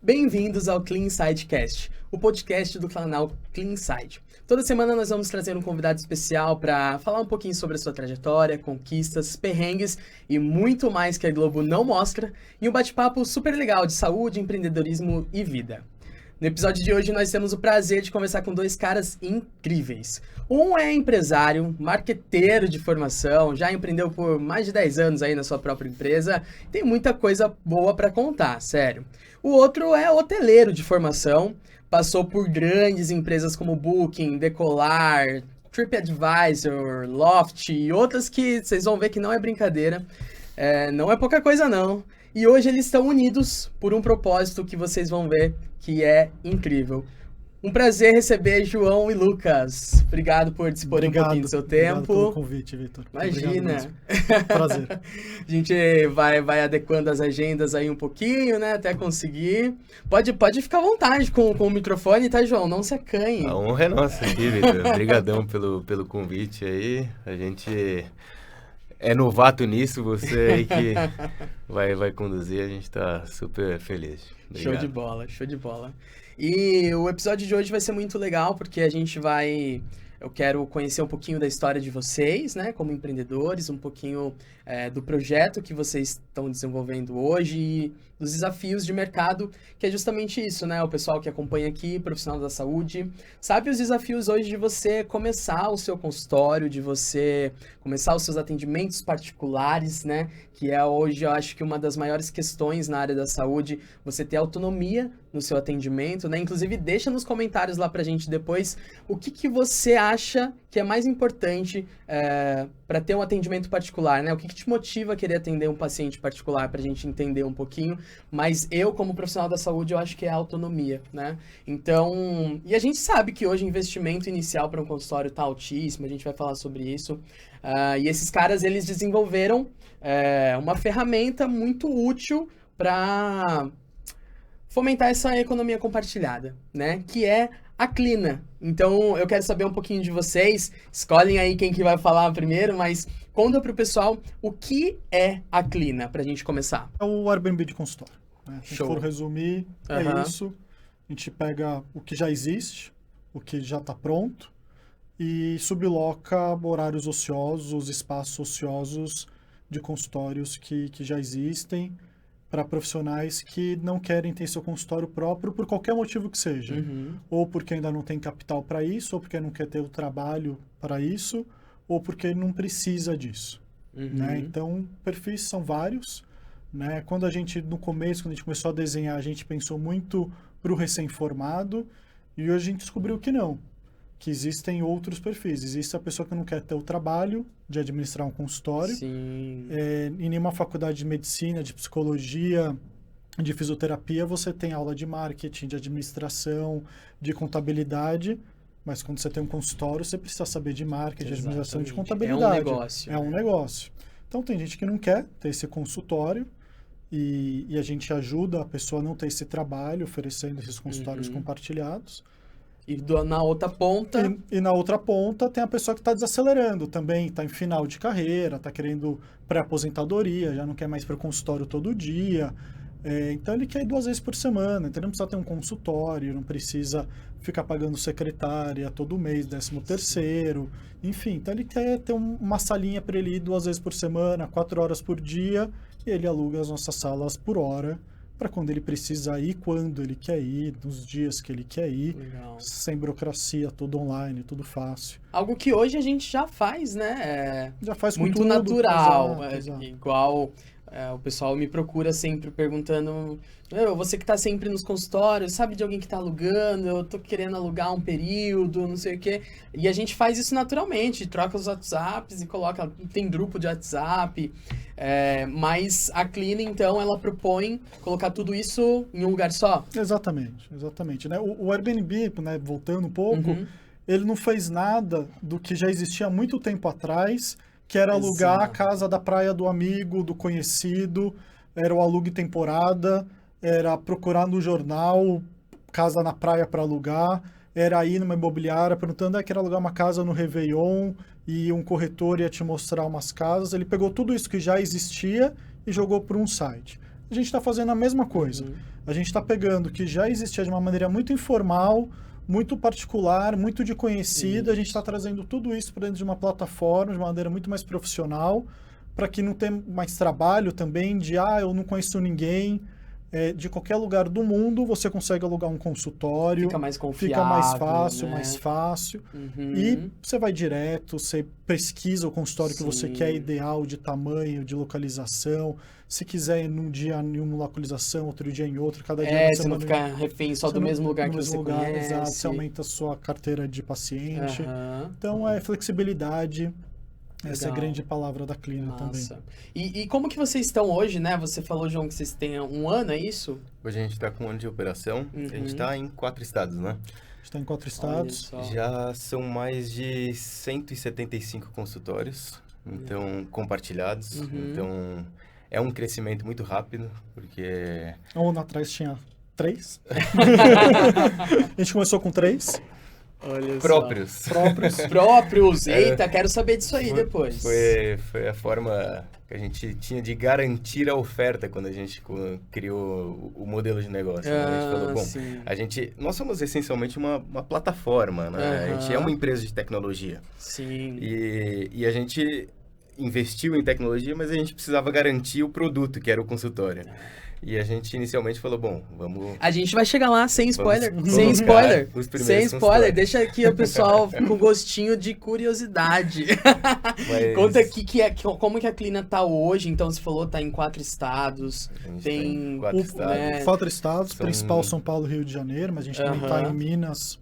Bem-vindos ao Clean Side Cast, o podcast do canal Clean Side. Toda semana nós vamos trazer um convidado especial para falar um pouquinho sobre a sua trajetória, conquistas, perrengues e muito mais que a Globo não mostra, e um bate-papo super legal de saúde, empreendedorismo e vida. No episódio de hoje nós temos o prazer de conversar com dois caras incríveis. Um é empresário, marqueteiro de formação, já empreendeu por mais de 10 anos aí na sua própria empresa, tem muita coisa boa para contar, sério. O outro é hoteleiro de formação, passou por grandes empresas como Booking, Decolar, TripAdvisor, Loft e outras que vocês vão ver que não é brincadeira, não é pouca coisa não. E hoje eles estão unidos por um propósito que vocês vão ver que é incrível. Um prazer receber João e Lucas. Obrigado por disporem um pouquinho do seu tempo. Obrigado pelo convite, Vitor. Imagina. Prazer. A gente vai adequando as agendas aí um pouquinho, né? Até conseguir. Pode ficar à vontade com o microfone, tá, João? Não se acanhe. A honra é nossa aqui, Vitor. Obrigadão pelo convite aí. A gente é novato nisso, você aí que vai conduzir, a gente tá super feliz. Obrigado. Show de bola, show de bola. E o episódio de hoje vai ser muito legal, porque eu quero conhecer um pouquinho da história de vocês, né, como empreendedores, um pouquinho do projeto que vocês estão desenvolvendo hoje e dos desafios de mercado, que é justamente isso, né, o pessoal que acompanha aqui, profissional da saúde, sabe os desafios hoje de você começar o seu consultório, de você começar os seus atendimentos particulares, né, que é hoje, eu acho que uma das maiores questões na área da saúde, você ter autonomia no seu atendimento, né? Inclusive, deixa nos comentários lá pra gente depois o que você acha que é mais importante para ter um atendimento particular, né? O que te motiva a querer atender um paciente particular, pra gente entender um pouquinho. Mas eu, como profissional da saúde, eu acho que é a autonomia, né? Então, e a gente sabe que hoje o investimento inicial para um consultório tá altíssimo, a gente vai falar sobre isso. E esses caras, eles desenvolveram uma ferramenta muito útil para fomentar essa economia compartilhada, né? Que é a Clina. Então, eu quero saber um pouquinho de vocês. Escolhem aí quem que vai falar primeiro, mas conta pro pessoal o que é a Clina, pra gente começar. É o Airbnb de consultório. Né? Se Show. for resumir, é isso. A gente pega o que já existe, o que já está pronto, e subloca horários ociosos, espaços ociosos de consultórios que já existem, para profissionais que não querem ter seu consultório próprio por qualquer motivo que seja. Ou porque ainda não tem capital para isso, ou porque não quer ter o trabalho para isso, ou porque não precisa disso. Né? Então, perfis são vários. Né? Quando a gente, no começo, quando a gente começou a desenhar, a gente pensou muito para o recém-formado, e hoje a gente descobriu que não. Que existem outros perfis. Existe a pessoa que não quer ter o trabalho de administrar um consultório. Sim. Em nenhuma faculdade de medicina, de psicologia, de fisioterapia, você tem aula de marketing, de administração, de contabilidade. Mas quando você tem um consultório, você precisa saber de marketing, de administração e de contabilidade. É um negócio. É um negócio. Então, tem gente que não quer ter esse consultório e a gente ajuda a pessoa a não ter esse trabalho, oferecendo esses consultórios compartilhados. E na outra ponta... E na outra ponta tem a pessoa que está desacelerando também, está em final de carreira, está querendo pré-aposentadoria, já não quer mais ir para o consultório todo dia. Então ele quer ir 2 vezes por semana, então ele não precisa ter um consultório, não precisa ficar pagando secretária todo mês, 13º, enfim. Então ele quer ter uma salinha para ele ir 2 vezes por semana, 4 horas por dia, e ele aluga as nossas salas por hora, para quando ele precisa ir, quando ele quer ir, nos dias que ele quer ir. Legal. Sem burocracia, tudo online, tudo fácil. Algo que hoje a gente já faz, né? Já faz com muito tudo, natural. exato. Igual o pessoal me procura sempre perguntando: você que tá sempre nos consultórios, sabe de alguém que tá alugando? Eu tô querendo alugar um período, não sei o quê. E a gente faz isso naturalmente, troca os WhatsApps e coloca, tem grupo de WhatsApp. Mas a Clina, então, ela propõe colocar tudo isso em um lugar só? Exatamente. Né? O Airbnb, né, voltando um pouco, ele não fez nada do que já existia há muito tempo atrás, que era alugar a casa da praia do amigo, do conhecido, era o alugue temporada, era procurar no jornal casa na praia para alugar, era ir numa imobiliária perguntando, quero alugar uma casa no Réveillon, e um corretor ia te mostrar umas casas. Ele pegou tudo isso que já existia e jogou para um site. a gente está fazendo a mesma coisa. A gente está pegando o que já existia de uma maneira muito informal, muito particular, muito de conhecida, a gente está trazendo tudo isso para dentro de uma plataforma, de uma maneira muito mais profissional, para que não tenha mais trabalho também de, eu não conheço ninguém. De qualquer lugar do mundo, você consegue alugar um consultório. Fica mais confiável, fica né? mais fácil. E você vai direto, você pesquisa o consultório que você quer, ideal de tamanho, de localização. Se quiser ir num dia em uma localização, outro dia em outro, cada dia você não fica refém só do mesmo lugar que você conhece. Exato, você aumenta a sua carteira de paciente. Então, é flexibilidade. Essa é a grande palavra da Clina também. E como que vocês estão hoje, né? Você falou, João, que vocês têm 1 ano, é isso? Hoje a gente está com 1 ano de operação. A gente está em 4 estados, né? A gente está em 4 estados. Já são mais de 175 consultórios, então, compartilhados. Então, é um crescimento muito rápido, porque... 1 ano atrás tinha 3. A gente começou com 3. Olha próprios. Próprios. Eita, quero saber disso aí depois. Foi a forma que a gente tinha de garantir a oferta quando a gente criou o modelo de negócio. Né? A gente falou, bom, nós somos essencialmente uma plataforma, né? A gente é uma empresa de tecnologia. Sim. E a gente investiu em tecnologia, mas a gente precisava garantir o produto, que era o consultório. E a gente inicialmente falou, bom, vamos... A gente vai chegar lá sem spoiler. Sem spoiler. Sem spoiler. Deixa aqui o pessoal com gostinho de curiosidade. Conta aqui como que a Clina tá hoje. Então, você falou, tá em 4 estados. Tem 4 estados. 4 estados, principal São Paulo, Rio de Janeiro, mas a gente também tá em Minas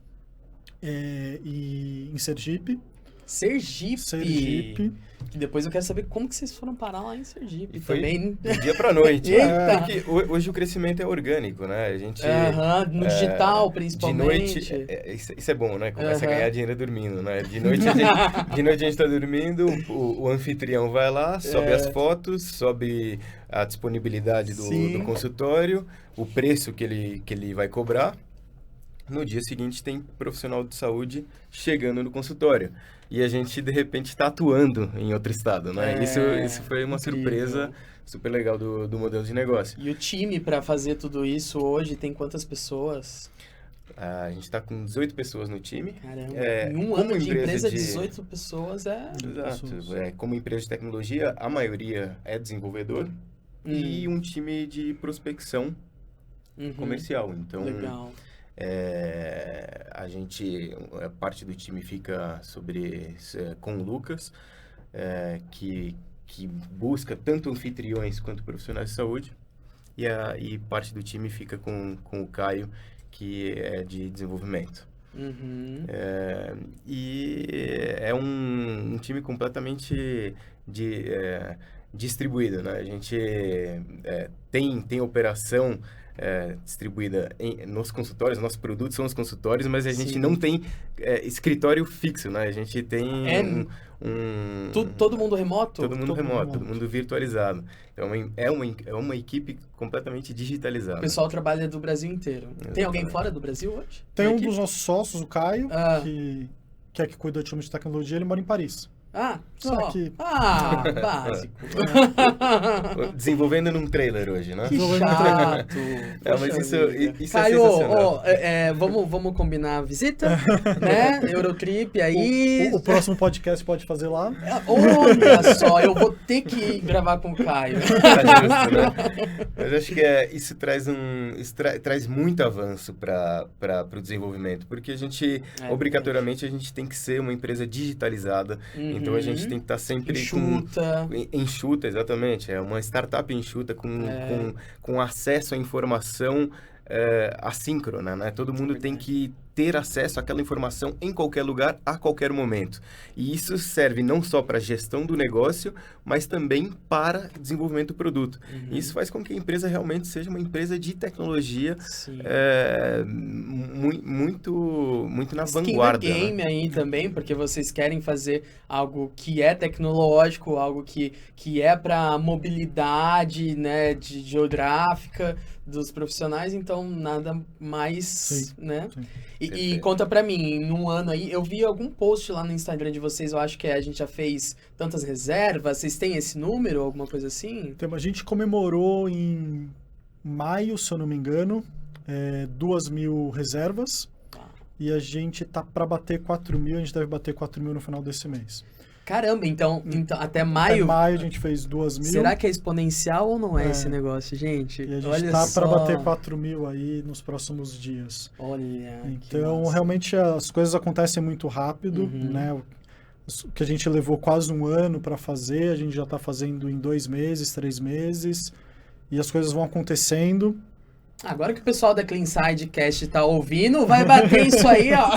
e em Sergipe. Sergipe. Que depois eu quero saber como que vocês foram parar lá em Sergipe. E foi também. do dia pra noite. Porque hoje o crescimento é orgânico, né? A gente... no digital, principalmente. De noite, isso é bom, né? Começa a ganhar dinheiro dormindo, né? De noite a gente tá dormindo, o anfitrião vai lá, sobe as fotos, sobe a disponibilidade do consultório, o preço que ele vai cobrar. No dia seguinte tem profissional de saúde chegando no consultório. E a gente, de repente, está atuando em outro estado, né? Isso foi uma surpresa super legal do modelo de negócio. E o time para fazer tudo isso hoje tem quantas pessoas? A gente está com 18 pessoas no time. Caramba, em 1 ano de empresa, 18 pessoas Exato. Como empresa de tecnologia, a maioria é desenvolvedor e um time de prospecção comercial. Então, legal. A parte do time fica com o Lucas, que busca tanto anfitriões quanto profissionais de saúde, e parte do time fica com o Caio, que é de desenvolvimento. E é um time completamente distribuído, né? A gente tem operação distribuída nos consultórios, nossos produtos são os consultórios, mas a gente não tem escritório fixo, né? A gente tem todo mundo remoto? Todo mundo remoto, todo mundo virtualizado. Então, é uma equipe completamente digitalizada. O pessoal trabalha do Brasil inteiro. Exatamente. Tem alguém fora do Brasil hoje? Tem um dos nossos sócios, o Caio, que cuida do time de tecnologia, ele mora em Paris. Só aqui. Básico. Desenvolvendo num trailer hoje, né? Que chato. Mas isso Caio, é sensacional. Vamos combinar a visita, né? Eurotrip aí. O próximo podcast pode fazer lá. Olha só, eu vou ter que gravar com o Caio. Tá justo, né? Mas acho que isso traz muito avanço para o desenvolvimento, porque a gente, obrigatoriamente, a gente tem que ser uma empresa digitalizada. Então, a gente tem que estar sempre enxuta, exatamente. É uma startup enxuta com acesso à informação assíncrona, né? Todo mundo tem que ter acesso àquela informação em qualquer lugar, a qualquer momento. E isso serve não só para a gestão do negócio, mas também para desenvolvimento do produto. Isso faz com que a empresa realmente seja uma empresa de tecnologia muito na vanguarda. Skin the game, né? Aí também, porque vocês querem fazer algo que é tecnológico, algo que é para mobilidade, né, geográfica dos profissionais, então nada mais, né? E conta pra mim, em um ano aí, eu vi algum post lá no Instagram de vocês, eu acho que a gente já fez tantas reservas, vocês têm esse número, alguma coisa assim? Então, a gente comemorou em maio, se eu não me engano, 2.000 reservas, e a gente tá para bater 4.000, a gente deve bater 4.000 no final desse mês. Caramba, então até maio... Até maio a gente fez 2.000. Será que é exponencial ou não é esse negócio, gente? E a gente Olha tá só. para bater 4.000 aí nos próximos dias. Olha, então, realmente, as coisas acontecem muito rápido, né? O que a gente levou quase um ano para fazer, a gente já está fazendo em 2 meses, 3 meses, e as coisas vão acontecendo. Agora que o pessoal da Cleanside Cast tá ouvindo, vai bater isso aí, ó.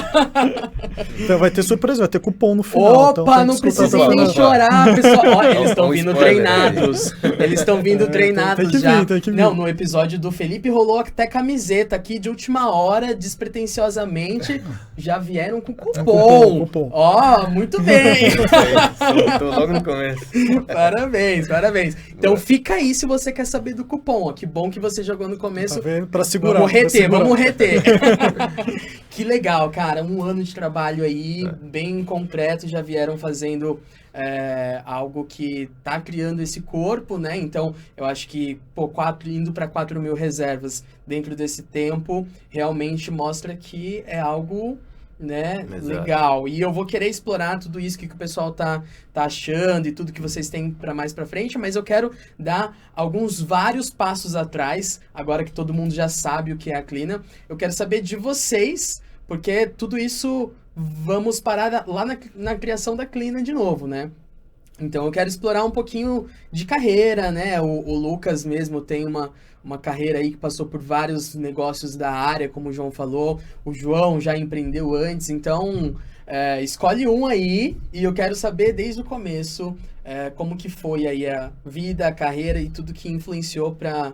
Então vai ter surpresa, vai ter cupom no final. Opa, então não precisei nem chorar, pessoal. Olha, eles estão vindo treinados. Eles estão vindo treinados tem que já. vir, tem que vir. Não, no episódio do Felipe rolou até camiseta aqui de última hora, despretensiosamente. Já vieram com cupom. Ó, muito bem. Soltou logo no começo. Parabéns, parabéns. Então fica aí se você quer saber do cupom. Ó. Que bom que você jogou no começo. Tá vendo? Pra segurar. Vamos reter. Que legal, cara. Um ano de trabalho aí, bem concreto. Já vieram fazendo algo que tá criando esse corpo, né? Então, eu acho que, indo para 4.000 reservas dentro desse tempo, realmente mostra que é algo... né? Legal. E eu vou querer explorar tudo isso que o pessoal tá achando e tudo que vocês têm para mais para frente, mas eu quero dar vários passos atrás, agora que todo mundo já sabe o que é a Clina. Eu quero saber de vocês, porque tudo isso vamos parar lá na criação da Clina de novo, né? Então eu quero explorar um pouquinho de carreira, né? O Lucas mesmo tem uma carreira aí que passou por vários negócios da área, como o João falou. O João já empreendeu antes, então escolhe um aí e eu quero saber desde o começo como que foi aí a vida, a carreira e tudo que influenciou para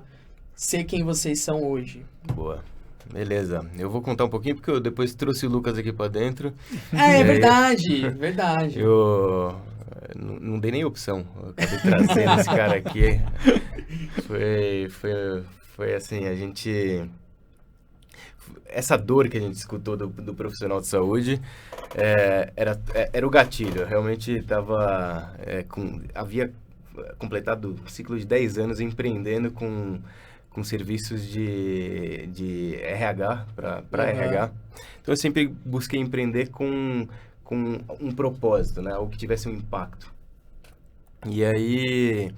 ser quem vocês são hoje. Boa. Beleza. Eu vou contar um pouquinho porque eu depois trouxe o Lucas aqui para dentro. Verdade, verdade. Eu não dei nem opção. Eu acabei trazendo esse cara aqui. Foi assim, a gente... Essa dor que a gente escutou do profissional de saúde era o gatilho. Eu realmente havia completado um ciclo de 10 anos empreendendo com serviços de RH, para RH. Então eu sempre busquei empreender com um propósito, né? Algo que tivesse um impacto. E aí...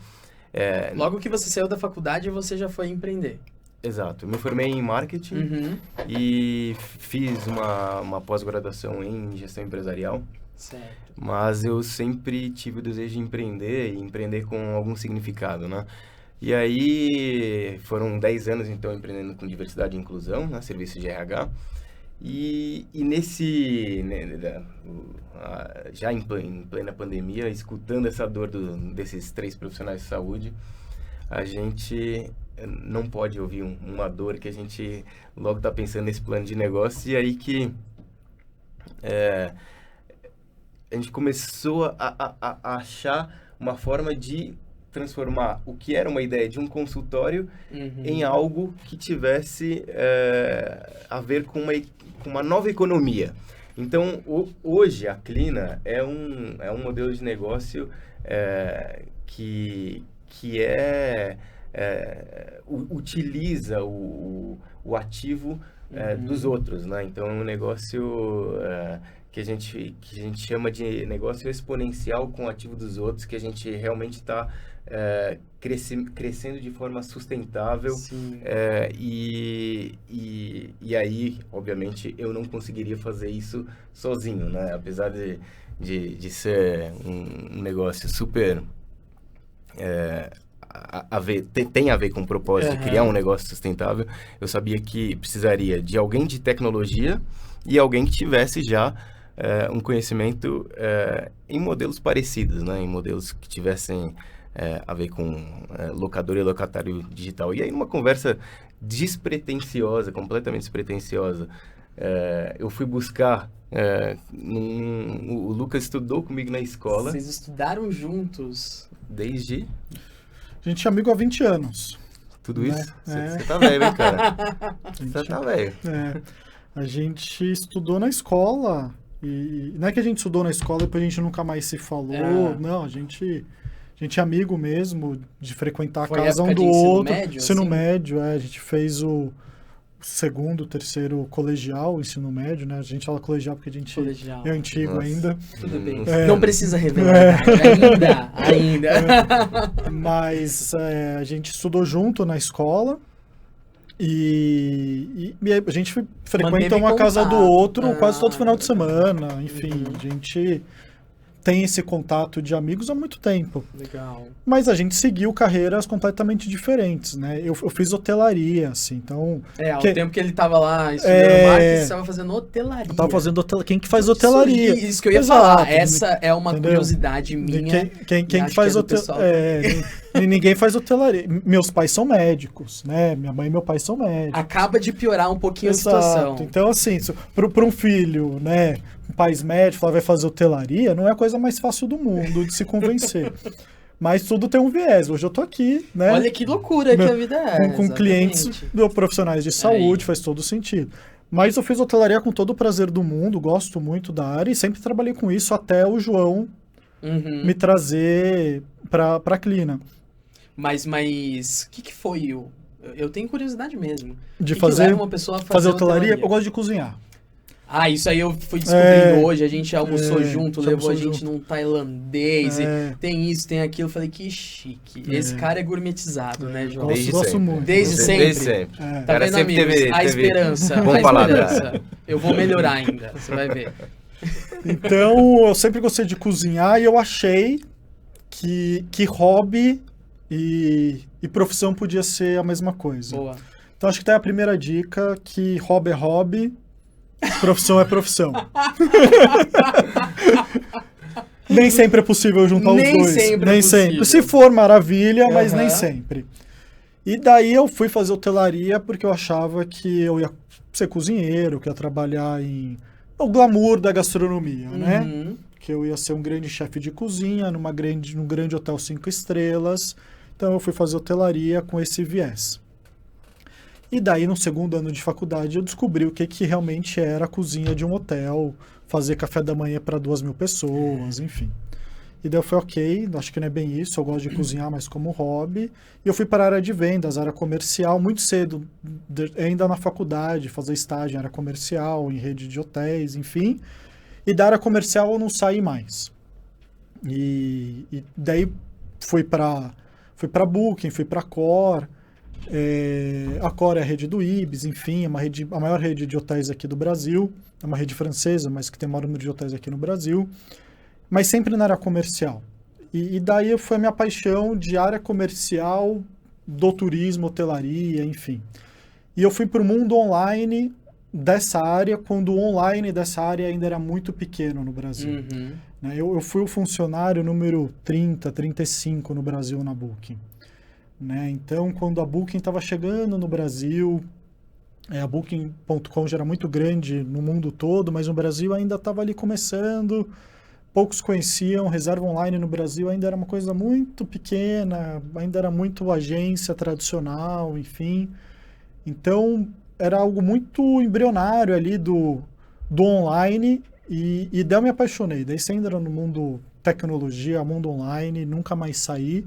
Logo que você saiu da faculdade, você já foi empreender. Exato. Eu me formei em marketing e fiz uma pós-graduação em gestão empresarial. Certo. Mas eu sempre tive o desejo de empreender e empreender com algum significado, né? E aí foram 10 anos, então, empreendendo com diversidade e inclusão, né? Serviço de RH. E já em plena pandemia, escutando essa dor desses 3 profissionais de saúde, a gente não pode ouvir uma dor que a gente logo está pensando nesse plano de negócio. E aí que a gente começou a achar uma forma de transformar o que era uma ideia de um consultório em algo que tivesse a ver com uma nova economia. Então, hoje a Clina é um modelo de negócio que utiliza o ativo dos outros, né? Então, é um negócio que a gente chama de negócio exponencial com o ativo dos outros, que a gente realmente está crescendo de forma sustentável. E aí, obviamente, eu não conseguiria fazer isso sozinho, né? Apesar de ser um negócio super... tem a ver com o propósito de criar um negócio sustentável. Eu sabia que precisaria de alguém de tecnologia e alguém que tivesse já um conhecimento em modelos parecidos, né? Em modelos que tivessem a ver com locador e locatário digital. E aí, numa conversa despretensiosa, completamente despretensiosa, eu fui buscar... o Lucas estudou comigo na escola. Vocês estudaram juntos? Desde... A gente é amigo há 20 anos. Tudo isso? Você tá velho, hein, cara? Você tá velho. A gente estudou na escola, e não é que a gente estudou na escola e depois a gente nunca mais se falou, não, a gente é amigo mesmo, de frequentar a casa um do outro. Ensino médio, a gente fez o segundo, terceiro colegial, ensino médio, né? A gente fala colegial porque a gente é antigo ainda. Tudo bem. Não precisa revelar ainda. Mas a gente estudou junto na escola e a gente frequenta uma casa do outro quase todo final de semana. Enfim, a gente tem esse contato de amigos há muito tempo. Legal. Mas a gente seguiu carreiras completamente diferentes, né? Eu fiz hotelaria, assim, então... Ao tempo que ele estava lá estudando marketing, você estava fazendo hotelaria. Eu tava fazendo hotelaria. Quem que faz hotelaria? Isso que eu ia falar. Essa é uma curiosidade minha. Quem que faz hotelaria? Ninguém faz hotelaria. Meus pais são médicos, né? Minha mãe e meu pai são médicos. Acaba de piorar um pouquinho a situação. Então, assim, para um filho, né? Um pai médico vai fazer hotelaria, não é a coisa mais fácil do mundo de se convencer. Mas tudo tem um viés. Hoje eu tô aqui, né? Olha que loucura que a vida é. Com clientes profissionais de saúde, faz todo sentido. Mas eu fiz hotelaria com todo o prazer do mundo, gosto muito da área e sempre trabalhei com isso até o João me trazer para a Clina. Mas o que foi eu tenho curiosidade mesmo. De fazer uma pessoa a fazer hotelaria? Eu gosto de cozinhar. Isso aí eu fui descobrindo hoje, a gente almoçou junto, levou a gente num tailandês, tem isso, tem aquilo, eu falei, que chique. Esse cara é gourmetizado, né, João? Gosto muito. Desde sempre. Tá vendo, amigos? A esperança. Eu vou melhorar ainda, você vai ver. Então, eu sempre gostei de cozinhar e eu achei que hobby e profissão podia ser a mesma coisa. Boa. Então, acho que tá a primeira dica, que hobby é hobby, profissão é profissão. Nem sempre é possível juntar os dois. Nem sempre. Se for, maravilha, mas nem sempre. E daí eu fui fazer hotelaria porque eu achava que eu ia ser cozinheiro, que ia trabalhar o glamour da gastronomia, né? Que eu ia ser um grande chefe de cozinha num grande hotel 5 estrelas. Então eu fui fazer hotelaria com esse viés. E daí, no segundo ano de faculdade, eu descobri o que realmente era a cozinha de um hotel, fazer café da manhã para 2.000 pessoas, enfim. E daí eu falei, ok, acho que não é bem isso, eu gosto de cozinhar, mas como hobby. E eu fui para a área de vendas, área comercial, muito cedo, ainda na faculdade, fazer estágio em área comercial, em rede de hotéis, enfim. E da área comercial eu não saí mais. E daí fui para Booking, fui para Accor. A Accor é a rede do Ibis, enfim, a maior rede de hotéis aqui do Brasil. É uma rede francesa, mas que tem o maior número de hotéis aqui no Brasil. Mas sempre na área comercial. E daí foi a minha paixão de área comercial, do turismo, hotelaria, enfim. E eu fui para o mundo online dessa área, quando o online dessa área ainda era muito pequeno no Brasil. Eu fui o funcionário número 30, 35 no Brasil na Booking. Então, quando a Booking estava chegando no Brasil, a Booking.com já era muito grande no mundo todo, mas no Brasil ainda estava ali começando, poucos conheciam, reserva online no Brasil ainda era uma coisa muito pequena, ainda era muito agência tradicional, enfim. Então, era algo muito embrionário ali do online e daí eu me apaixonei. Daí você ainda era no mundo tecnologia, mundo online, nunca mais saí.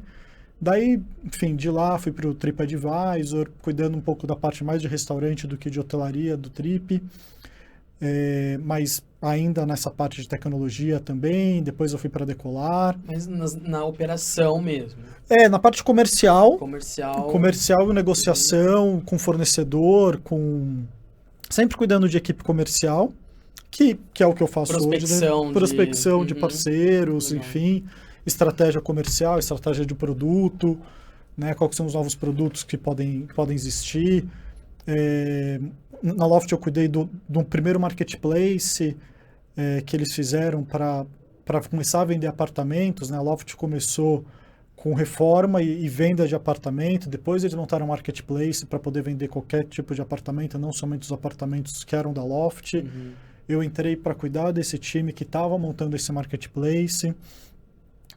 Daí, enfim, de lá fui para o TripAdvisor, cuidando um pouco da parte mais de restaurante do que de hotelaria do Trip, mas ainda nessa parte de tecnologia também. Depois eu fui para Decolar. Mas na operação mesmo? Na parte comercial. Comercial E negociação com fornecedor, sempre cuidando de equipe comercial, que é o que eu faço hoje. Né? Prospecção de parceiros, enfim. Estratégia comercial, estratégia de produto, né? Quais são os novos produtos que podem existir. Na Loft eu cuidei do primeiro marketplace que eles fizeram para começar a vender apartamentos, né? A Loft começou com reforma e venda de apartamento, depois eles montaram um marketplace para poder vender qualquer tipo de apartamento, não somente os apartamentos que eram da Loft. Eu entrei para cuidar desse time que estava montando esse marketplace.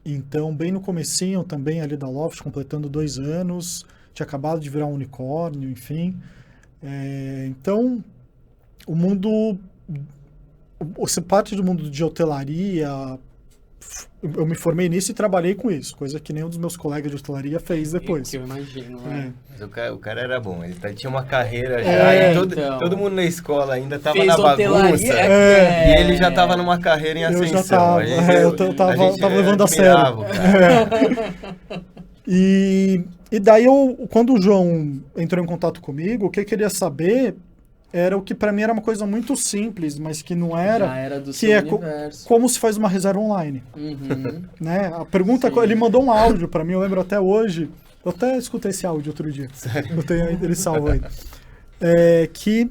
Então, bem no comecinho também ali da Loft, completando 2 anos, tinha acabado de virar um unicórnio, enfim. Então, o mundo... Você parte do mundo de hotelaria... Eu me formei nisso e trabalhei com isso, coisa que nenhum dos meus colegas de hotelaria fez depois. Que eu imagino, né? Mas o cara era bom, ele tinha uma carreira já, e todo mundo na escola ainda tava Fez na bagunça, e ele já tava numa carreira em ascensão. Eu tava levando a sério. E daí, quando o João entrou em contato comigo, o que eu queria saber era o que para mim era uma coisa muito simples, mas que não era, já era do que seu é universo. Como se faz uma reserva online. Né? A pergunta, ele mandou um áudio para mim, eu lembro até hoje, eu até escutei esse áudio outro dia, eu tenho ele salvo aí, que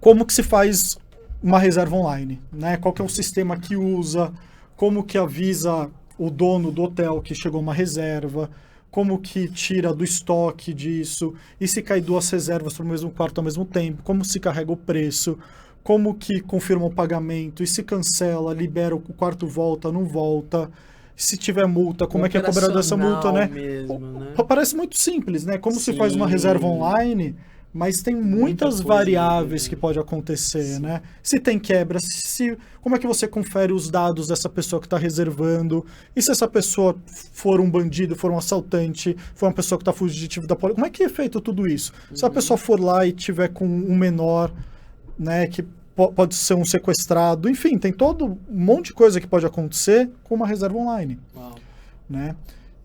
como que se faz uma reserva online, né? Qual que é o sistema que usa, como que avisa o dono do hotel que chegou uma reserva, como que tira do estoque disso, e se cai 2 reservas para o mesmo quarto ao mesmo tempo, como se carrega o preço, como que confirma o pagamento, e se cancela, libera, o quarto volta, não volta, se tiver multa, como é que é cobrada essa multa, né? Mesmo, né? Parece muito simples, né? Como se Sim. faz uma reserva online, mas tem muitas variáveis né? que pode acontecer, né? Se tem quebra, como é que você confere os dados dessa pessoa que está reservando? E se essa pessoa for um bandido, for um assaltante, for uma pessoa que está fugitiva da polícia? Como é que é feito tudo isso? Se a pessoa for lá e tiver com um menor, né, que pode ser um sequestrado, enfim, tem todo um monte de coisa que pode acontecer com uma reserva online. Uau. Né?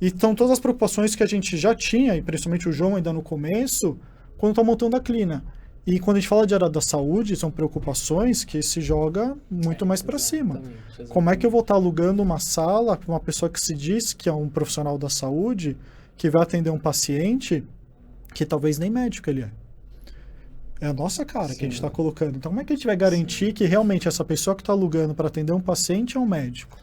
Então, todas as preocupações que a gente já tinha, e principalmente o João ainda no começo, quando está montando a Clina. E quando a gente fala de área da saúde, são preocupações que se joga muito mais para cima. Exatamente. Como é que eu vou estar alugando uma sala para uma pessoa que se diz que é um profissional da saúde, que vai atender um paciente que talvez nem médico ele é? É a nossa cara que a gente está colocando. Então, como é que a gente vai garantir que realmente essa pessoa que está alugando para atender um paciente é um médico?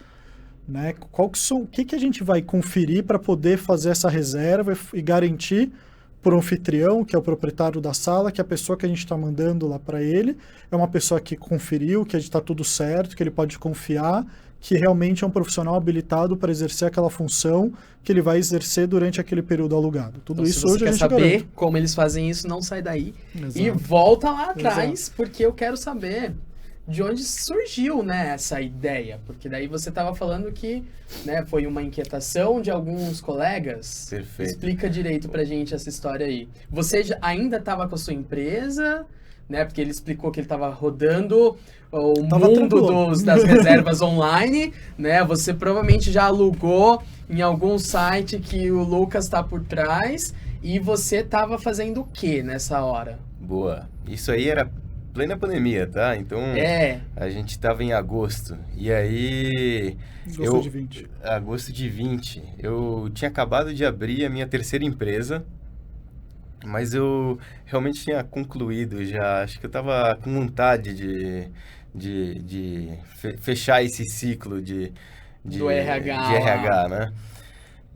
Né? O que a gente vai conferir para poder fazer essa reserva e garantir por anfitrião, que é o proprietário da sala, que a pessoa que a gente está mandando lá para ele é uma pessoa que conferiu, que está tudo certo, que ele pode confiar, que realmente é um profissional habilitado para exercer aquela função que ele vai exercer durante aquele período alugado. Tudo então, isso se você hoje quer a gente saber garante. como eles fazem isso, não sai daí. Exato. E volta lá atrás, porque eu quero saber de onde surgiu, né, essa ideia. Porque daí você estava falando que, né, foi uma inquietação de alguns colegas. Perfeito. Explica direito pra gente essa história aí. Você ainda estava com a sua empresa, né, porque ele explicou que ele estava rodando o mundo das reservas online, né? Você provavelmente já alugou em algum site que o Lucas está por trás. E você estava fazendo o que nessa hora? Boa. Isso aí era plena pandemia, tá? Então, a gente tava em agosto. E aí... Agosto de 20. Eu tinha acabado de abrir a minha terceira empresa, mas eu realmente tinha concluído já. Acho que eu tava com vontade de fechar esse ciclo do RH, de RH, né?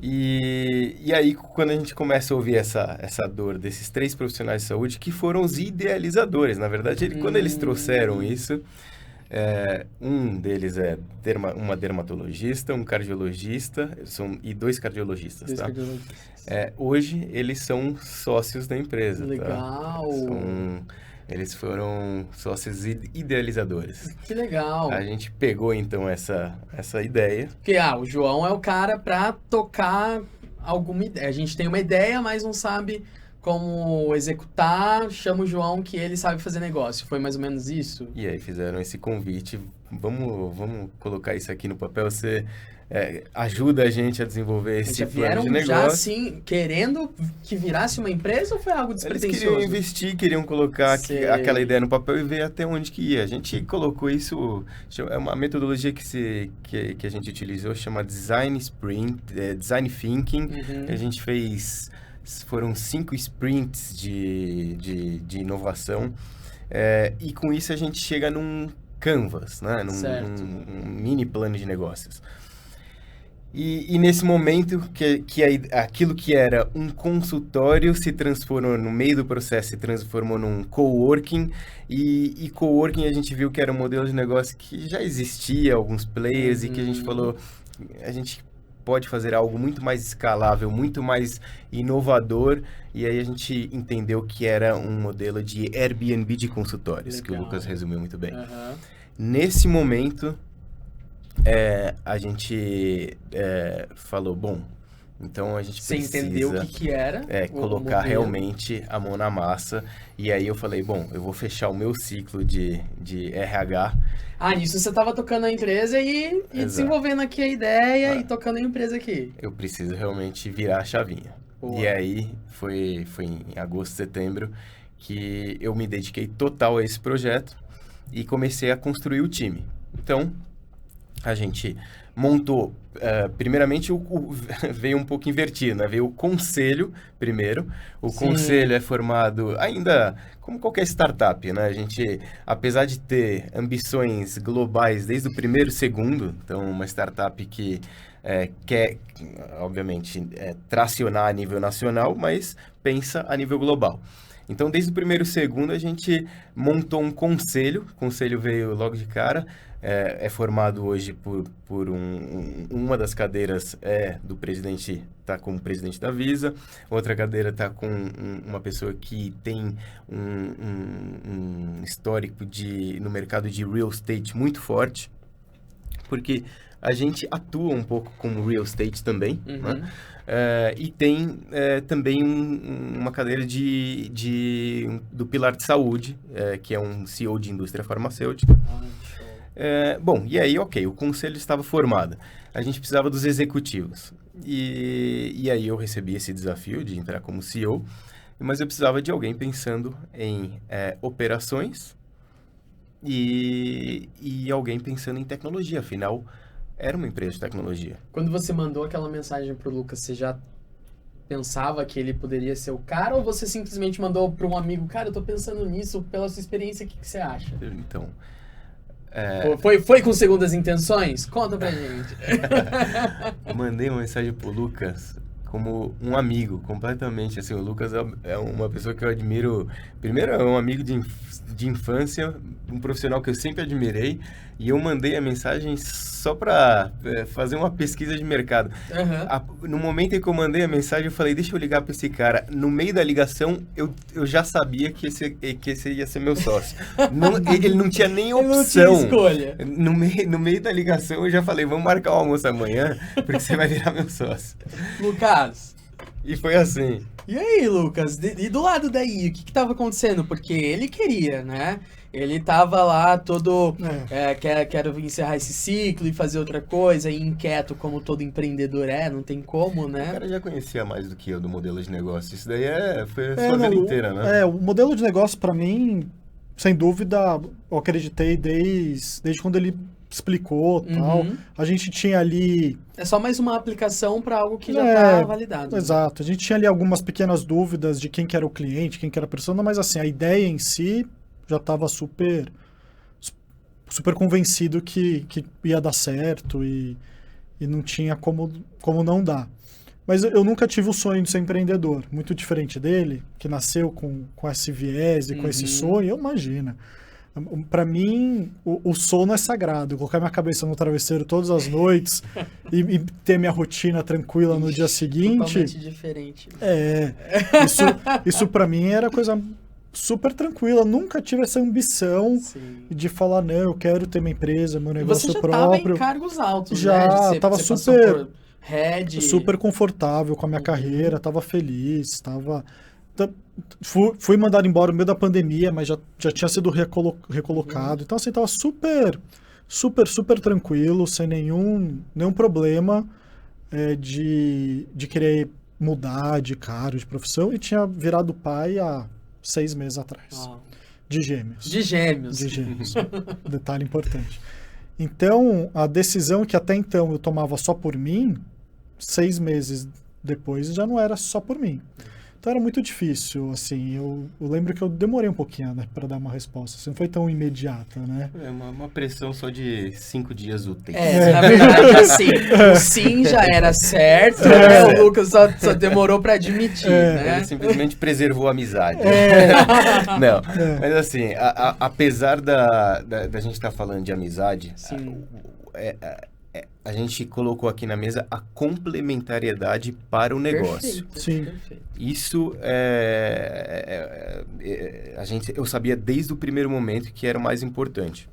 E aí, quando a gente começa a ouvir essa dor desses 3 profissionais de saúde, que foram os idealizadores, na verdade, quando eles trouxeram isso, um deles é uma dermatologista, um cardiologista e 2 cardiologistas, tá? Hoje, eles são sócios da empresa. Legal! Tá? Eles foram sócios idealizadores. Que legal! A gente pegou, então, essa ideia. Porque, o João é o cara pra tocar alguma ideia. A gente tem uma ideia, mas não sabe como executar. Chama o João que ele sabe fazer negócio. Foi mais ou menos isso? E aí fizeram esse convite. Vamos colocar isso aqui no papel. Você ajuda a gente a desenvolver esse plano de negócio. Já, assim, querendo que virasse uma empresa ou foi algo despretensioso? Eles queriam investir, queriam colocar aquela ideia no papel e ver até onde que ia. A gente colocou isso, é uma metodologia que a gente utilizou, chama Design Sprint, Design Thinking. A gente fez, foram 5 sprints de inovação. E com isso a gente chega num canvas, né? num mini plano de negócios. E nesse momento aquilo que era um consultório se transformou, no meio do processo, se transformou num coworking. E coworking a gente viu que era um modelo de negócio que já existia, alguns players, e que a gente falou, a gente pode fazer algo muito mais escalável, muito mais inovador, e aí a gente entendeu que era um modelo de Airbnb de consultórios, que o Lucas resumiu muito bem. Nesse momento, a gente falou, bom, então a gente precisa... Você entendeu o que era? Colocar realmente a mão na massa. E aí eu falei, bom, eu vou fechar o meu ciclo de RH. Nisso você estava tocando a empresa e desenvolvendo aqui a ideia e tocando a empresa aqui. Eu preciso realmente virar a chavinha. Boa. E aí foi em agosto, setembro, que eu me dediquei total a esse projeto e comecei a construir o time. Então, a gente montou, primeiramente veio um pouco invertido, né? Veio o conselho primeiro. O conselho é formado ainda como qualquer startup, né? A gente, apesar de ter ambições globais desde o primeiro segundo, então uma startup que quer, obviamente, tracionar a nível nacional, mas pensa a nível global. Então, desde o primeiro segundo, a gente montou um conselho. O conselho veio logo de cara. É formado hoje por uma das cadeiras do presidente, está como presidente da Visa. Outra cadeira está com uma pessoa que tem um histórico no mercado de real estate muito forte. Porque a gente atua um pouco como real estate também, né? E tem também uma cadeira do pilar de saúde, que é um CEO de indústria farmacêutica. Bom, e aí, o conselho estava formado. A gente precisava dos executivos. E aí eu recebi esse desafio de entrar como CEO, mas eu precisava de alguém pensando em operações e alguém pensando em tecnologia. Afinal, era uma empresa de tecnologia. Quando você mandou aquela mensagem pro Lucas, você já pensava que ele poderia ser o cara, ou você simplesmente mandou para um amigo, cara, eu tô pensando nisso, pela sua experiência, o que você acha? Então... Foi com segundas intenções? Conta pra gente. Mandei uma mensagem pro Lucas como um amigo, completamente. Assim, o Lucas é uma pessoa que eu admiro. Primeiro, é um amigo de infância, um profissional que eu sempre admirei. E eu mandei a mensagem só para fazer uma pesquisa de mercado. No momento em que eu mandei a mensagem, eu falei, deixa eu ligar para esse cara. No meio da ligação, eu já sabia que esse ia ser meu sócio. Ele não tinha nem opção. Não tinha escolha. No meio da ligação, eu já falei, vamos marcar o almoço amanhã, porque você vai virar meu sócio. Lucas. E foi assim. E aí, Lucas? E do lado daí, o que estava acontecendo? Porque ele queria, né? Ele tava lá todo, quero encerrar esse ciclo e fazer outra coisa, e inquieto como todo empreendedor não tem como, né? O cara já conhecia mais do que eu do modelo de negócio. Isso daí foi a sua vida inteira, né? O modelo de negócio, para mim, sem dúvida, eu acreditei desde quando ele explicou e tal. A gente tinha ali... É só mais uma aplicação para algo que já está validado. Exato. Né? A gente tinha ali algumas pequenas dúvidas de quem que era o cliente, quem que era a persona, mas assim, a ideia em si... já estava super convencido que ia dar certo e não tinha como não dar. Mas eu nunca tive o sonho de ser empreendedor, muito diferente dele, que nasceu com esse viés e com esse sonho, imagina. Para mim, o sono é sagrado. Eu colocar minha cabeça no travesseiro todas as noites e ter minha rotina tranquila no dia seguinte... Totalmente diferente. Isso para mim era coisa... super tranquila, nunca tive essa ambição de falar, não, eu quero ter minha empresa, meu negócio próprio. Você já estava em cargos altos, já, né? Tava super confortável com a minha carreira, tava feliz, fui mandado embora no meio da pandemia, mas já tinha sido recolocado, então assim, tava super tranquilo, sem nenhum problema de querer mudar de cargo, de profissão, e tinha virado pai há 6 meses atrás. De gêmeos. De gêmeos. Detalhe importante. Então, a decisão que até então eu tomava só por mim, 6 meses depois já não era só por mim. Então era muito difícil, assim, eu lembro que eu demorei um pouquinho, né, para dar uma resposta, assim, não foi tão imediata, né? Uma pressão só de 5 dias úteis. Na verdade, assim, o sim já era certo, né? O Lucas só demorou para admitir, né? Ele simplesmente preservou a amizade. Não, mas assim, apesar da gente estar falando de amizade, a gente colocou aqui na mesa a complementariedade para o negócio. Perfeito, Sim. perfeito. Isso eu sabia desde o primeiro momento que era o mais importante.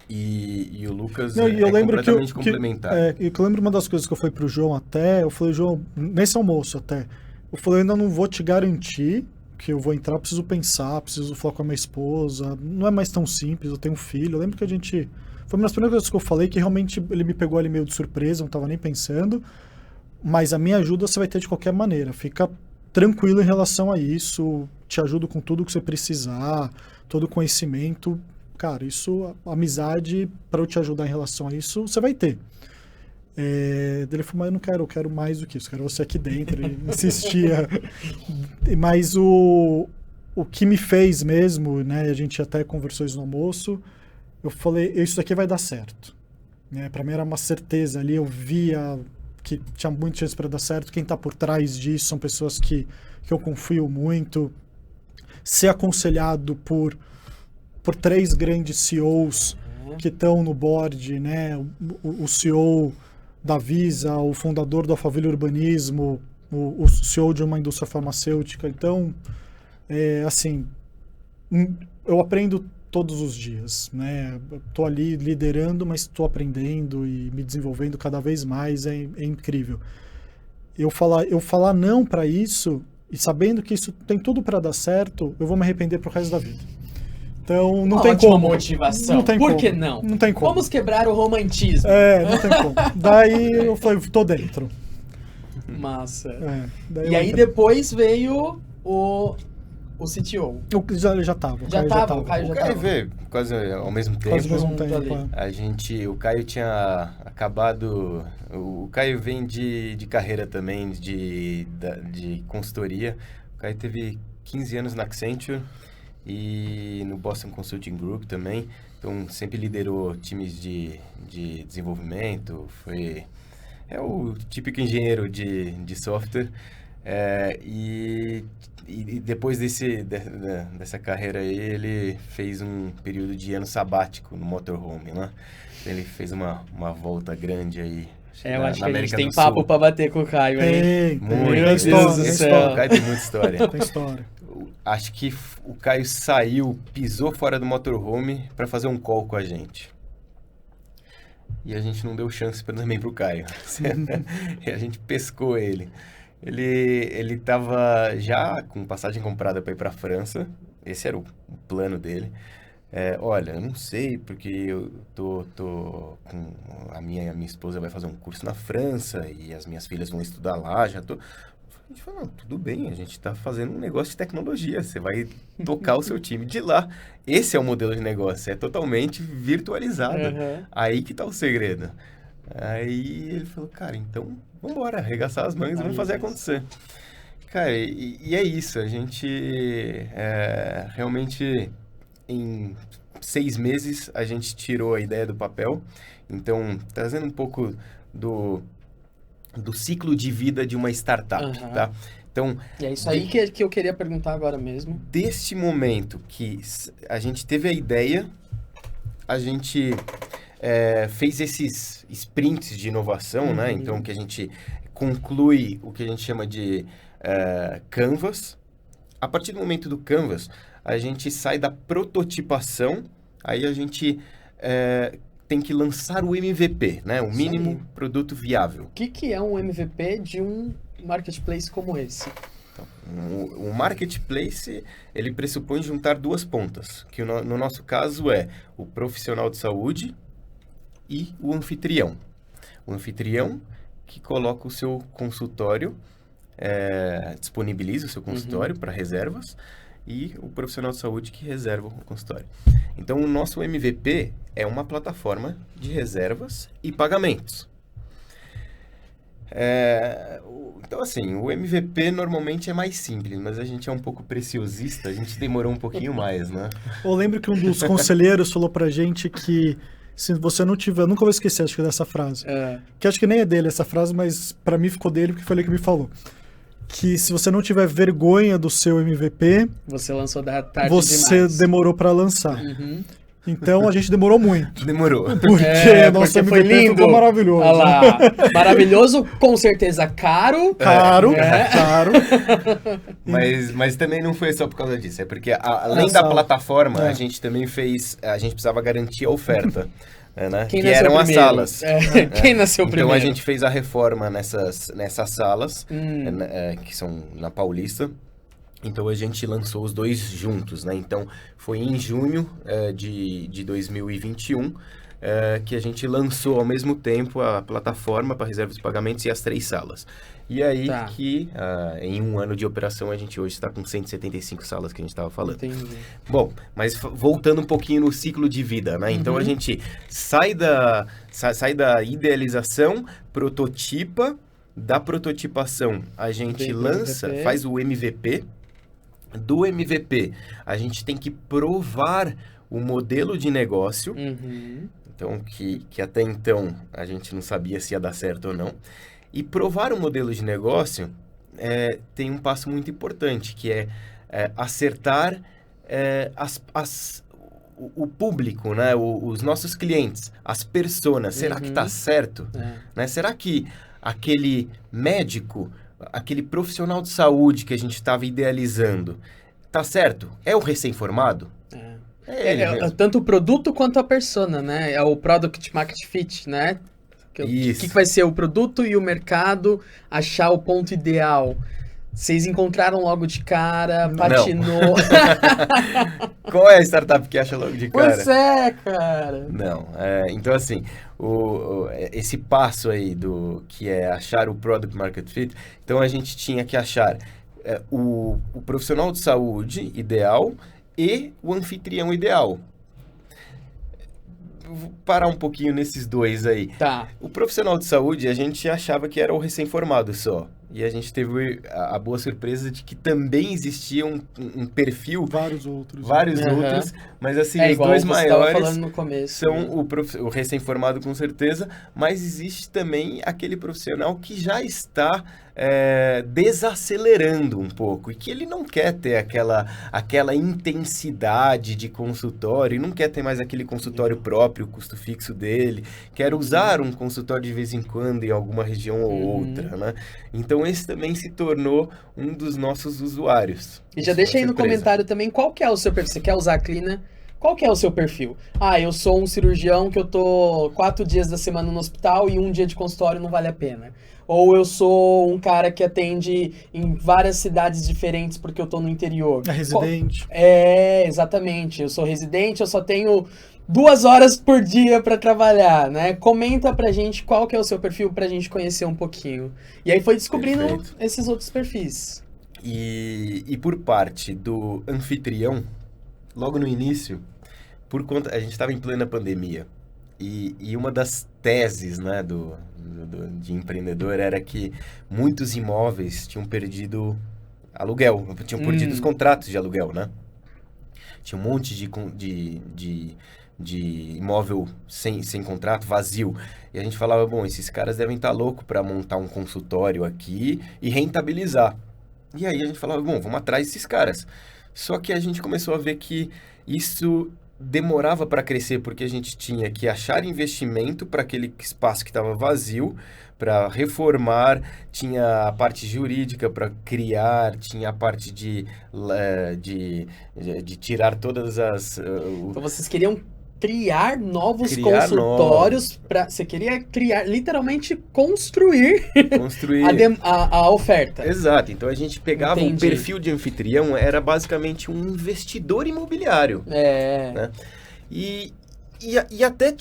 E o Lucas Não, e eu lembro completamente complementar. eu lembro uma das coisas que eu falei pro João eu falei, João, nesse almoço eu falei, eu ainda não vou te garantir que eu vou entrar, preciso pensar, preciso falar com a minha esposa, não é mais tão simples, eu tenho um filho. Eu lembro que foi uma das primeiras coisas que eu falei, que realmente ele me pegou ali meio de surpresa, não estava nem pensando, mas a minha ajuda você vai ter de qualquer maneira, fica tranquilo em relação a isso, te ajudo com tudo que você precisar, todo o conhecimento, cara, a amizade, para eu te ajudar em relação a isso, você vai ter. Ele falou, mas eu não quero, eu quero mais do que isso, quero você aqui dentro. Ele insistia. Mas o que me fez mesmo, né, a gente até conversou isso no almoço, eu falei, isso daqui vai dar certo. Né? Para mim era uma certeza ali, eu via que tinha muita chance para dar certo. Quem está por trás disso são pessoas que eu confio muito. Ser aconselhado por 3 grandes CEOs que estão no board, né, o CEO da Visa, o fundador do Alphaville Urbanismo, o CEO de uma indústria farmacêutica. Então, assim, eu aprendo todos os dias, né? Estou ali liderando, mas estou aprendendo e me desenvolvendo cada vez mais, é incrível. Eu falar não para isso, e sabendo que isso tem tudo para dar certo, eu vou me arrepender pro resto da vida. Então, não tem como. Motivação. Não tem Por como. que não? Não tem como. Vamos quebrar o romantismo. Não tem como. Daí eu falei, tô dentro. Massa. Daí E aí depois veio o CTO. Ele já tava. Já tava, o Caio já O Caio tava. veio quase ao mesmo tempo. Quase ao mesmo junto tempo. ali. O Caio tinha acabado. O Caio vem de carreira também, de consultoria. O Caio teve 15 anos na Accenture e no Boston Consulting Group também. Então, sempre liderou times de desenvolvimento. É o típico engenheiro de software. E depois dessa carreira aí, ele fez um período de ano sabático no motorhome, né? Ele fez uma volta grande aí. Eu acho que a gente América tem do papo Sul. pra bater com o Caio, hein? Muito. Meu Deus do céu. O Caio tem muita história. Tem história. Acho que o Caio saiu, pisou fora do motorhome para fazer um call com a gente. E a gente não deu chance também pro Caio. E a gente pescou ele. Ele estava já com passagem comprada para ir para a França. Esse era o plano dele. Olha, eu não sei, porque eu tô com a minha esposa vai fazer um curso na França e as minhas filhas vão estudar lá, já tô... A gente falou, não, tudo bem, a gente tá fazendo um negócio de tecnologia, você vai tocar o seu time de lá. Esse é o modelo de negócio, é totalmente virtualizado. Uhum. Aí que tá o segredo. Aí ele falou, cara, então vamos embora, arregaçar as mangas e vamos fazer acontecer. Cara, e é isso, a gente realmente... Em 6 meses, a gente tirou a ideia do papel. Então, trazendo um pouco do ciclo de vida de uma startup, tá? Então, E é isso aí que eu queria perguntar agora mesmo. Deste momento que a gente teve a ideia, a gente fez esses sprints de inovação, né? Então, que a gente conclui o que a gente chama de Canvas. A partir do momento do Canvas, a gente sai da prototipação, aí a gente tem que lançar o MVP, né? O mínimo produto viável. O que é um MVP de um marketplace como esse? Então, o marketplace, ele pressupõe juntar 2 pontas, que no nosso caso é o profissional de saúde e o anfitrião. O anfitrião que coloca o seu consultório, disponibiliza o seu consultório para reservas, e o profissional de saúde que reserva o consultório. Então, o nosso MVP é uma plataforma de reservas e pagamentos. Então, assim, o MVP normalmente é mais simples, mas a gente é um pouco preciosista, a gente demorou um pouquinho mais, né? Eu lembro que um dos conselheiros falou pra gente que se você não tiver... Eu nunca vou esquecer, acho que dessa frase. Que acho que nem é dele essa frase, mas pra mim ficou dele porque foi ele que me falou. Que se você não tiver vergonha do seu MVP... Você lançou da tarde Você demais. demorou para lançar. Então a gente demorou muito. Demorou. Porque nosso porque foi MVP lindo. ficou maravilhoso. Olha lá. Maravilhoso, com certeza caro. Caro, É. caro. Mas também não foi só por causa disso. É porque além Essa- da plataforma, é. a gente também fez... A gente precisava garantir a oferta. Né? Quem Que nasceu eram as primeiro? salas. É, quem nasceu Então primeiro? a gente fez a reforma nessas salas, Hum. que são na Paulista. Então a gente lançou os dois juntos, né? Então foi em junho de 2021 que a gente lançou ao mesmo tempo a plataforma para reservas de pagamentos e as 3 salas. E aí Tá. que em um ano de operação a gente hoje está com 175 salas que a gente estava falando. Entendi. Bom, mas voltando um pouquinho no ciclo de vida, né? Então a gente sai da idealização, prototipa, da prototipação a gente Vem pro lança, MVP. faz o MVP. Do MVP, a gente tem que provar o modelo de negócio, Uhum. então que até então a gente não sabia se ia dar certo ou não. E provar o modelo de negócio tem um passo muito importante, que é acertar o público, né? Os nossos clientes, as personas. Será que está certo? Né? Será que aquele médico, aquele profissional de saúde que a gente estava idealizando, tá certo? É o recém-formado? É ele mesmo. Tanto o produto quanto a persona, né? É o Product Market Fit, né? O Isso. que vai ser o produto e o mercado achar o ponto ideal? Vocês encontraram logo de cara, patinou. Qual é a startup que acha logo de cara? Pois é, cara. Não. Então, assim, esse passo aí que é achar o Product Market Fit, então a gente tinha que achar o profissional de saúde ideal e o anfitrião ideal. Vou parar um pouquinho nesses dois aí. Tá. O profissional de saúde, a gente achava que era o recém-formado só. E a gente teve a boa surpresa de que também existia um perfil... Vários outros. Vários, mas assim, os igual dois você tava maiores falando no começo, são né? o recém-formado com certeza, mas existe também aquele profissional que já está desacelerando um pouco e que ele não quer ter aquela intensidade de consultório, não quer ter mais aquele consultório próprio, o custo fixo dele, quer usar um consultório de vez em quando em alguma região ou outra, né? Então esse também se tornou um dos nossos usuários. E já deixa aí no comentário também qual que é o seu perfil. Você quer usar a Clina? Qual que é o seu perfil? Eu sou um cirurgião que eu tô 4 dias da semana no hospital e 1 dia de consultório não vale a pena. Ou eu sou um cara que atende em várias cidades diferentes porque eu tô no interior. É residente. Exatamente. Eu sou residente, eu só tenho 2 horas por dia pra trabalhar, né? Comenta pra gente qual que é o seu perfil pra gente conhecer um pouquinho. E aí foi descobrindo Perfeito. esses outros perfis. E por parte do anfitrião, logo no início, a gente estava em plena pandemia. E uma das teses, né, de empreendedor era que muitos imóveis tinham perdido aluguel, tinham perdido os contratos de aluguel, né? Tinha um monte de imóvel sem contrato, vazio. E a gente falava, bom, esses caras devem estar loucos para montar um consultório aqui e rentabilizar. E aí a gente falava, bom, vamos atrás desses caras. Só que a gente começou a ver que isso demorava para crescer, porque a gente tinha que achar investimento para aquele espaço que estava vazio, para reformar, tinha a parte jurídica para criar, tinha a parte de tirar todas as... Então vocês queriam criar novos consultórios, você queria criar, literalmente construir a oferta. Exato, então a gente pegava o perfil de anfitrião, era basicamente um investidor imobiliário. Né? E até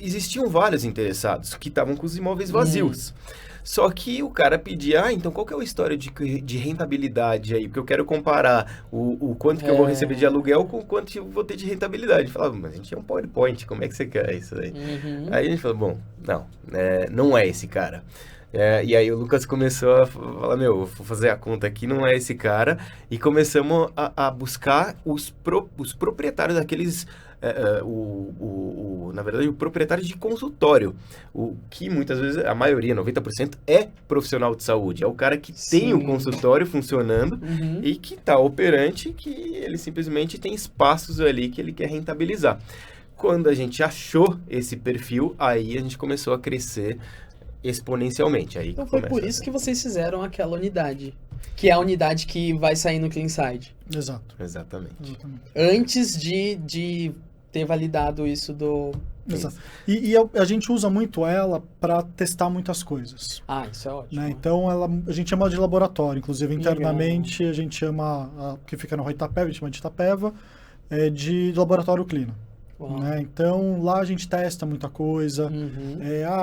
existiam vários interessados que estavam com os imóveis vazios. Só que o cara pedia, então qual que é a história de rentabilidade aí? Porque eu quero comparar o quanto que eu vou receber de aluguel com o quanto que eu vou ter de rentabilidade. Eu falava, mas a gente é um PowerPoint, como é que você quer isso aí? Aí a gente falou, bom, não é esse cara. E aí o Lucas começou a falar, vou fazer a conta aqui, não é esse cara. E começamos a buscar os proprietários daqueles... na verdade, o proprietário de consultório, o que muitas vezes, a maioria, 90%, é profissional de saúde. É o cara que tem o consultório funcionando e que está operante, que ele simplesmente tem espaços ali que ele quer rentabilizar. Quando a gente achou esse perfil, aí a gente começou a crescer exponencialmente. Aí então foi por isso que vocês fizeram aquela unidade, que é a unidade que vai sair no CleanSide. Exato. Exatamente. Antes de ter validado isso do... Exato. E a gente usa muito ela para testar muitas coisas. Isso é ótimo. Né? Então, a gente chama de laboratório. Inclusive, internamente, a gente chama, que fica no Rua Itapeva, a gente chama de Itapeva, de laboratório Clina. Né? Então, lá a gente testa muita coisa.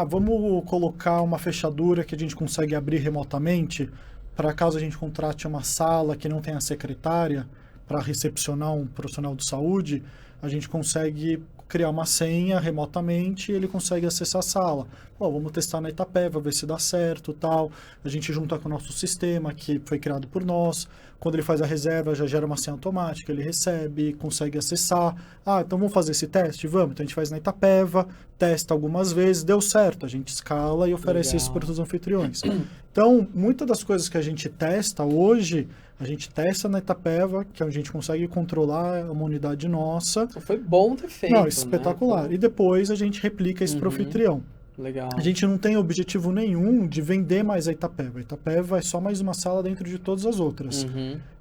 Vamos colocar uma fechadura que a gente consegue abrir remotamente, para caso a gente contrate uma sala que não tenha secretária, para recepcionar um profissional de saúde, a gente consegue criar uma senha remotamente e ele consegue acessar a sala. Vamos testar na Itapeva, ver se dá certo, tal. A gente junta com o nosso sistema, que foi criado por nós. Quando ele faz a reserva, já gera uma senha automática, ele recebe, consegue acessar. Então vamos fazer esse teste? Vamos. Então a gente faz na Itapeva, testa algumas vezes, deu certo. A gente escala e oferece isso para os anfitriões. Então, muitas das coisas que a gente testa hoje, a gente testa na Itapeva, que a gente consegue controlar uma unidade nossa. Foi bom ter feito. Não, espetacular. Né? E depois a gente replica isso para o anfitrião. Legal. A gente não tem objetivo nenhum de vender mais a Itapeva. A Itapeva é só mais uma sala dentro de todas as outras.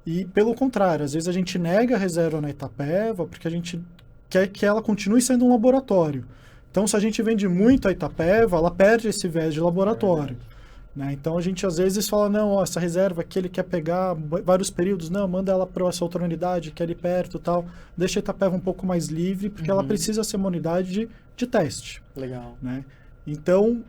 E, pelo contrário, às vezes a gente nega a reserva na Itapeva porque a gente quer que ela continue sendo um laboratório. Então, se a gente vende muito a Itapeva, ela perde esse viés de laboratório. Né? Então, a gente às vezes fala, não, essa reserva aqui ele quer pegar vários períodos, não, manda ela para essa outra unidade que é ali perto e tal. Deixa a Itapeva um pouco mais livre, porque ela precisa ser uma unidade de teste. Legal. Né? Então,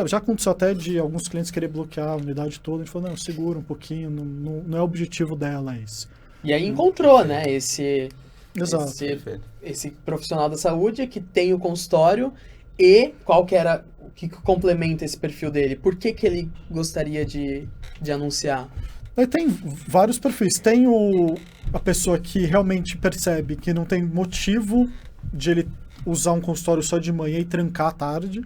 já aconteceu até de alguns clientes querer bloquear a unidade toda. A gente falou, não, segura um pouquinho, não é o objetivo dela esse. E aí encontrou, né, esse profissional da saúde que tem o consultório e qual que era, o que complementa esse perfil dele? Por que ele gostaria de anunciar? Aí tem vários perfis. Tem a pessoa que realmente percebe que não tem motivo de ele usar um consultório só de manhã e trancar à tarde,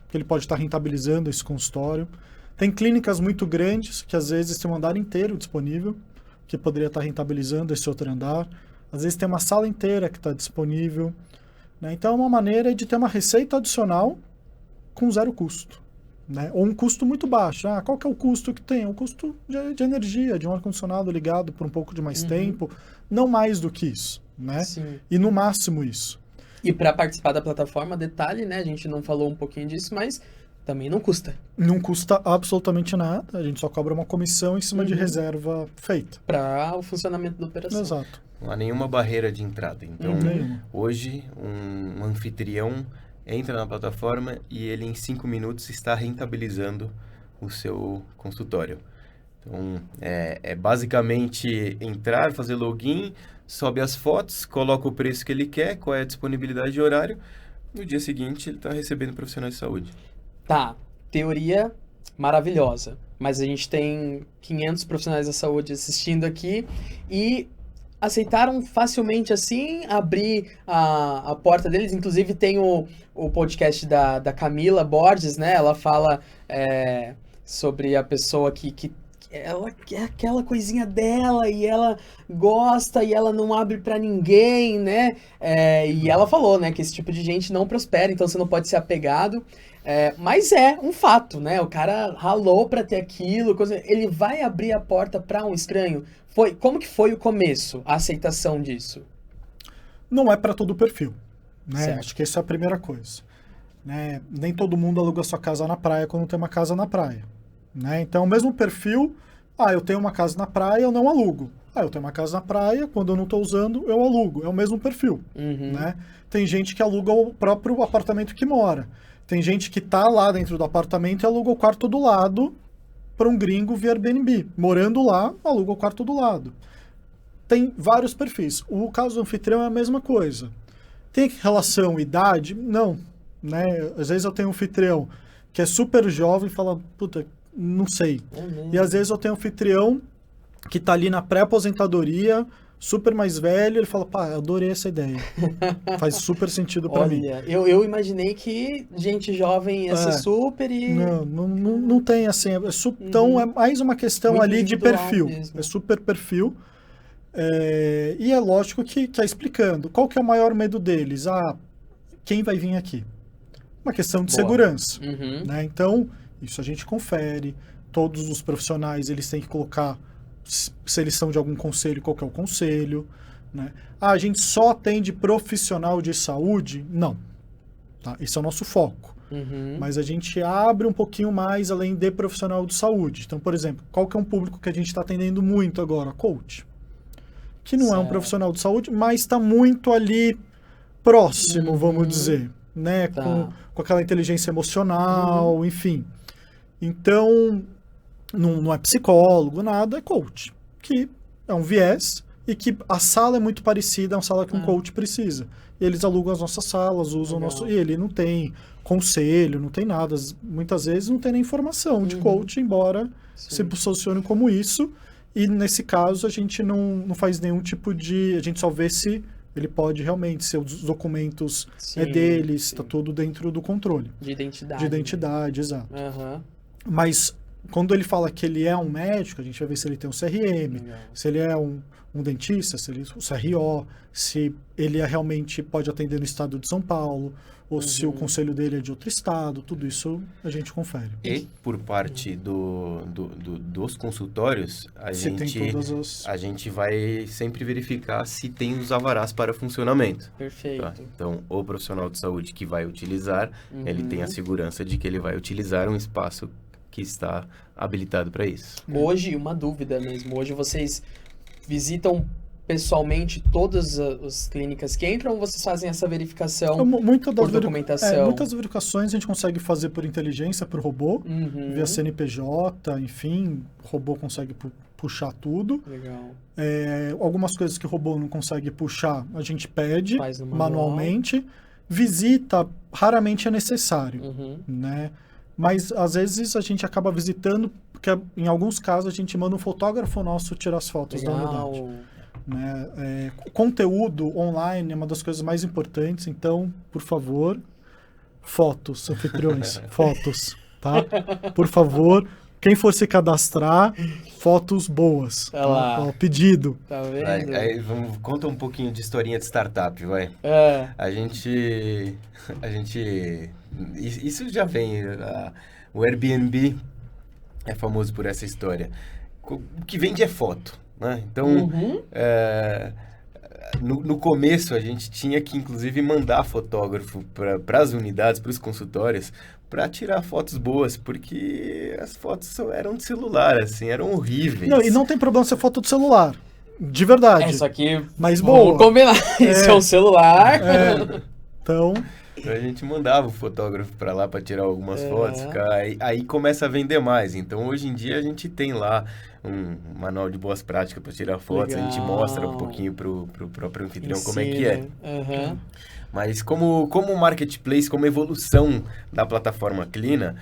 que ele pode estar rentabilizando esse consultório. Tem clínicas muito grandes, que às vezes tem um andar inteiro disponível, que poderia estar rentabilizando esse outro andar. Às vezes tem uma sala inteira que está disponível. Né? Então é uma maneira de ter uma receita adicional com zero custo. Né? Ou um custo muito baixo. Qual que é o custo que tem? O custo de energia, de um ar-condicionado ligado por um pouco de mais tempo. Não mais do que isso. Né? E no máximo isso. E para participar da plataforma, detalhe, né? A gente não falou um pouquinho disso, mas também não custa. Não custa absolutamente nada. A gente só cobra uma comissão em cima de reserva feita. Para o funcionamento da operação. Exato. Não há nenhuma barreira de entrada. Então, hoje, um anfitrião entra na plataforma e ele em 5 minutos está rentabilizando o seu consultório. Então, é basicamente entrar, fazer login, sobe as fotos, coloca o preço que ele quer, qual é a disponibilidade de horário. No dia seguinte, ele está recebendo profissional de saúde. Tá, teoria maravilhosa. Mas a gente tem 500 profissionais da saúde assistindo aqui e aceitaram facilmente assim abrir a porta deles. Inclusive tem o podcast da Camila Borges, né? Ela fala sobre a pessoa que ela quer aquela coisinha dela e ela gosta e ela não abre pra ninguém, né? E ela falou, né, que esse tipo de gente não prospera, então você não pode ser apegado. Mas é um fato, né? O cara ralou pra ter aquilo, ele vai abrir a porta pra um estranho. Como que foi o começo, a aceitação disso? Não é pra todo o perfil, né? Acho que essa é a primeira coisa. Né? Nem todo mundo aluga sua casa na praia quando tem uma casa na praia. Né? Então, o mesmo perfil, eu tenho uma casa na praia, eu não alugo. Eu tenho uma casa na praia, quando eu não estou usando, eu alugo. É o mesmo perfil. Né? Tem gente que aluga o próprio apartamento que mora. Tem gente que está lá dentro do apartamento e aluga o quarto do lado para um gringo via Airbnb. Morando lá, aluga o quarto do lado. Tem vários perfis. O caso do anfitrião é a mesma coisa. Tem relação idade? Não. Né? Às vezes eu tenho um anfitrião que é super jovem, fala, puta, não sei. E às vezes eu tenho um anfitrião que tá ali na pré-aposentadoria, super mais velho, ele fala, pá, adorei essa ideia. Faz super sentido para mim. Olha, eu imaginei que gente jovem ia ser super e... Não tem assim, então é mais uma questão Muito ali de perfil, mesmo. é super perfil. E é lógico que é explicando, qual que é o maior medo deles? Quem vai vir aqui? Uma questão de segurança, né? Então, isso a gente confere, todos os profissionais, eles têm que colocar se eles são de algum conselho, qual que é o conselho, né? A gente só atende profissional de saúde? Não. Tá? Esse é o nosso foco. Mas a gente abre um pouquinho mais além de profissional de saúde. Então, por exemplo, qual que é um público que a gente está atendendo muito agora? Coach. Que não é um profissional de saúde, mas está muito ali próximo, vamos dizer, né? Tá. Com aquela inteligência emocional, enfim. Então, não é psicólogo, nada, é coach. Que é um viés e que a sala é muito parecida, é uma sala que um coach precisa. E eles alugam as nossas salas, usam o nosso... E ele não tem conselho, não tem nada. Muitas vezes não tem nem informação de coach, embora se posicione como isso. E nesse caso a gente não faz nenhum tipo de... A gente só vê se ele pode realmente, se os documentos deles, está tudo dentro do controle. De identidade. De identidade, exato. Aham. Mas quando ele fala que ele é um médico, a gente vai ver se ele tem um CRM, se ele é um dentista, se ele o CRO, se ele realmente pode atender no estado de São Paulo, ou se o conselho dele é de outro estado, tudo isso a gente confere. E por parte dos consultórios, a gente vai sempre verificar se tem os alvarás para funcionamento. Perfeito. Tá? Então, o profissional de saúde que vai utilizar, ele tem a segurança de que ele vai utilizar um espaço que está habilitado para isso. Hoje, uma dúvida mesmo, hoje vocês visitam pessoalmente todas as clínicas que entram ou vocês fazem essa verificação por documentação? Muitas verificações a gente consegue fazer por inteligência, por robô, via CNPJ, enfim, o robô consegue puxar tudo. Legal. Algumas coisas que o robô não consegue puxar, a gente pede Faz no manualmente. Visita, raramente é necessário, né? Mas, às vezes, a gente acaba visitando, porque em alguns casos a gente manda um fotógrafo nosso tirar as fotos da unidade. Né? Conteúdo online é uma das coisas mais importantes, então, por favor, fotos, anfitriões, fotos, tá? Por favor, quem for se cadastrar, fotos boas. Tá lá. Pedido. Tá vendo? Aí conta um pouquinho de historinha de startup, vai. A gente... Isso já vem... O Airbnb é famoso por essa história. O que vende é foto, né? Então, no começo, a gente tinha que, inclusive, mandar fotógrafo para as unidades, para os consultórios, para tirar fotos boas, porque as fotos eram de celular, assim, eram horríveis. Não, e não tem problema ser foto de celular. De verdade. Isso aqui... Mas boa. Vamos combinar. Isso é um celular. Então... A gente mandava o fotógrafo para lá para tirar algumas fotos, aí começa a vender mais. Então, hoje em dia, a gente tem lá um manual de boas práticas para tirar fotos. Legal. A gente mostra um pouquinho pro próprio anfitrião como é que é. Mas como marketplace, como evolução da plataforma Clina,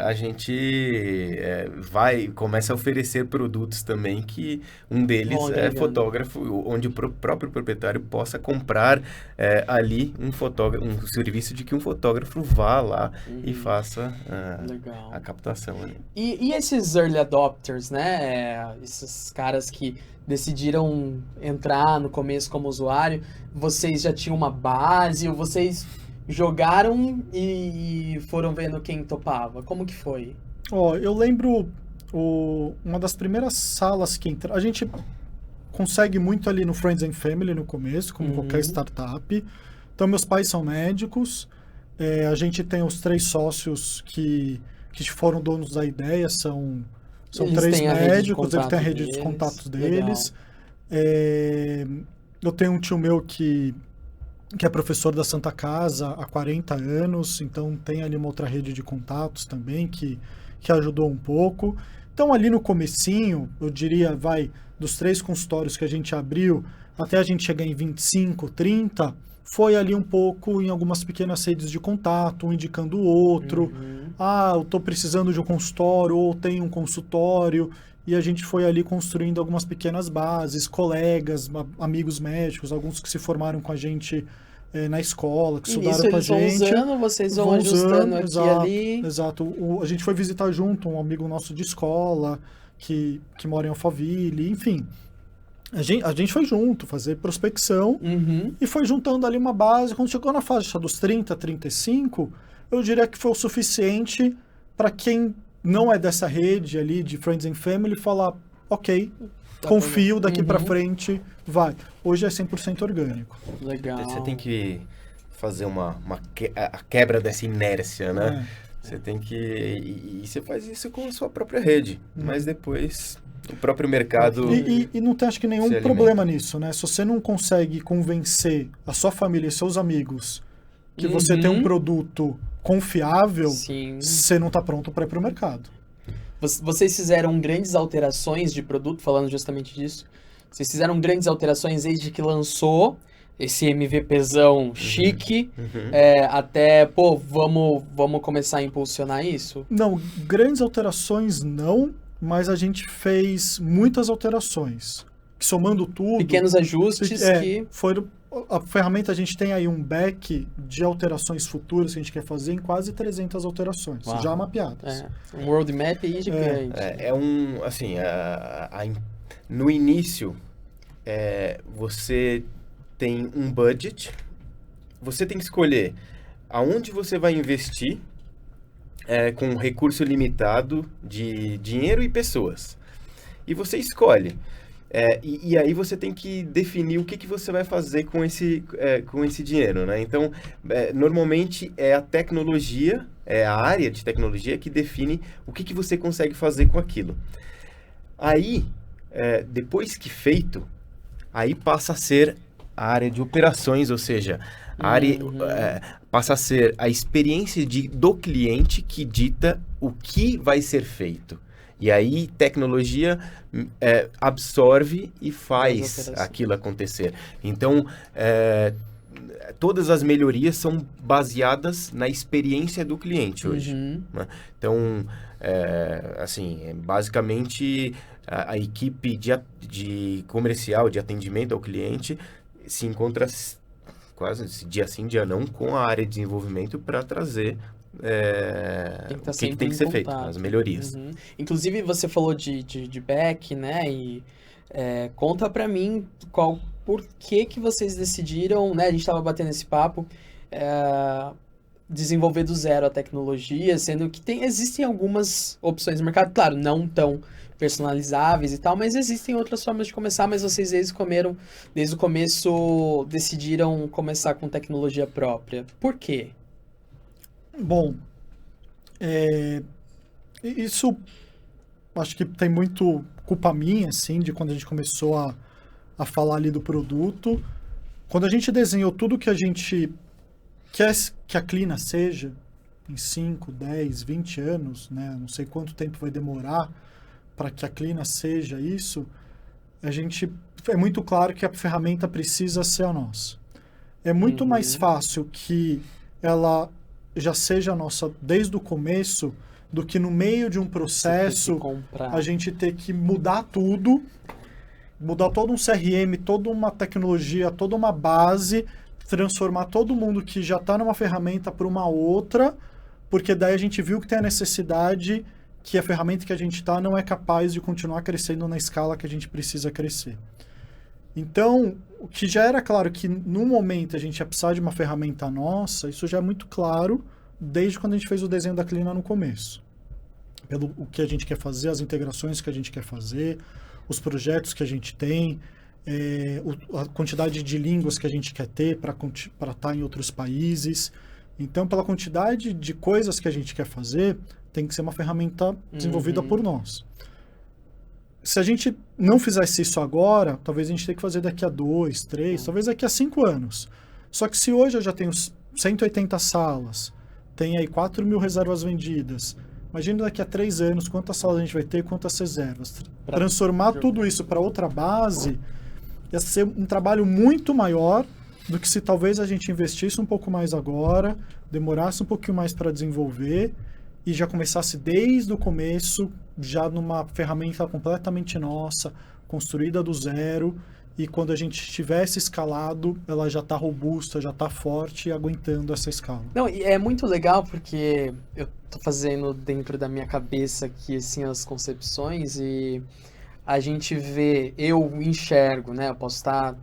a gente começa a oferecer produtos também que um deles é fotógrafo, onde o próprio proprietário possa comprar ali um serviço de que um fotógrafo vá lá e faça a captação ali. E esses early adopters, né? Esses caras que decidiram entrar no começo como usuário, vocês já tinham uma base ou vocês jogaram e foram vendo quem topava? Como que foi? Eu lembro uma das primeiras salas que entra. A gente consegue muito ali no Friends and Family no começo, como qualquer startup. Então, meus pais são médicos. A gente tem os 3 sócios que foram donos da ideia, são 3 médicos, eles têm a rede de contatos deles. Eu tenho um tio meu que é professor da Santa Casa há 40 anos, então tem ali uma outra rede de contatos também que ajudou um pouco. Então, ali no comecinho, eu diria, dos 3 consultórios que a gente abriu, até a gente chegar em 25, 30, foi ali um pouco em algumas pequenas redes de contato, um indicando o outro. Eu estou precisando de um consultório, ou tem um consultório. E a gente foi ali construindo algumas pequenas bases, colegas, amigos médicos, alguns que se formaram com a gente na escola, que estudaram com a gente. Vocês vão ajustando aqui e ali. Exato. A gente foi visitar junto um amigo nosso de escola, que mora em Alphaville, enfim. A gente foi junto fazer prospecção e foi juntando ali uma base. Quando chegou na faixa dos 30, 35, eu diria que foi o suficiente para quem não é dessa rede ali de Friends and Family falar, ok, confio, daqui para frente, vai. Hoje é 100% orgânico. Legal. Você tem que fazer a quebra dessa inércia, né? Você tem que... E você faz isso com a sua própria rede, mas depois o próprio mercado... E não tem, acho que, nenhum problema nisso, né? Se você não consegue convencer a sua família e seus amigos que você tem um produto confiável, você não está pronto para ir para o mercado. Vocês fizeram grandes alterações de produto, falando justamente disso. Vocês fizeram grandes alterações desde que lançou esse MVPzão chique, até, vamos começar a impulsionar isso? Não, grandes alterações não, mas a gente fez muitas alterações. Somando tudo... Pequenos ajustes que... A ferramenta, a gente tem aí um back de alterações futuras que a gente quer fazer em quase 300 alterações, já mapeadas. Um roadmap aí gigante. No início, você tem um budget, você tem que escolher aonde você vai investir com um recurso limitado de dinheiro e pessoas. E você escolhe. E aí você tem que definir o que você vai fazer com esse dinheiro, né? Então, normalmente é a tecnologia, é a área de tecnologia que define o que você consegue fazer com aquilo. Aí, depois que feito, aí passa a ser a área de operações, ou seja, a área passa a ser a experiência do cliente que dita o que vai ser feito. E aí, tecnologia absorve e faz aquilo acontecer. Então, todas as melhorias são baseadas na experiência do cliente hoje. Né? Então, basicamente, a equipe de comercial, de atendimento ao cliente, se encontra quase dia sim, dia não, com a área de desenvolvimento para trazer... o que tem que ser feito, as melhorias. Inclusive, você falou de back, né? E conta pra mim por que vocês decidiram, né? A gente tava batendo esse papo, desenvolver do zero a tecnologia, sendo que existem algumas opções no mercado, claro, não tão personalizáveis e tal, mas existem outras formas de começar, mas vocês desde o começo decidiram começar com tecnologia própria. Por quê? Bom, isso acho que tem muito culpa minha, assim, de quando a gente começou a falar ali do produto. Quando a gente desenhou tudo que a gente quer que a Clina seja, em 5, 10, 20 anos, né? Não sei quanto tempo vai demorar para que a Clina seja isso, é muito claro que a ferramenta precisa ser a nossa. É muito mais fácil que ela já seja nossa desde o começo, do que no meio de um processo a gente ter que mudar tudo, mudar todo um CRM, toda uma tecnologia, toda uma base, transformar todo mundo que já está numa ferramenta para uma outra, porque daí a gente viu que tem a necessidade que a ferramenta que a gente está não é capaz de continuar crescendo na escala que a gente precisa crescer. Então, o que já era claro que no momento a gente ia precisar de uma ferramenta nossa, isso já é muito claro desde quando a gente fez o desenho da Clina no começo. Pelo o que a gente quer fazer, as integrações que a gente quer fazer, os projetos que a gente tem, a quantidade de línguas que a gente quer ter para estar em outros países. Então, pela quantidade de coisas que a gente quer fazer, tem que ser uma ferramenta desenvolvida por nós. Se a gente não fizesse isso agora, talvez a gente tenha que fazer daqui a 2, 3, talvez daqui a 5 anos. Só que se hoje eu já tenho 180 salas, tem aí 4.000 reservas vendidas, imagina daqui a 3 anos quantas salas a gente vai ter e quantas reservas. Transformar tudo isso para outra base ia ser um trabalho muito maior do que se talvez a gente investisse um pouco mais agora, demorasse um pouquinho mais para desenvolver e já começasse desde o começo, já numa ferramenta completamente nossa, construída do zero, e quando a gente tivesse escalado, ela já está robusta, já está forte e aguentando essa escala. Não, e é muito legal porque eu tô fazendo dentro da minha cabeça aqui, assim, as concepções e a gente vê, eu enxergo, né, eu posso estar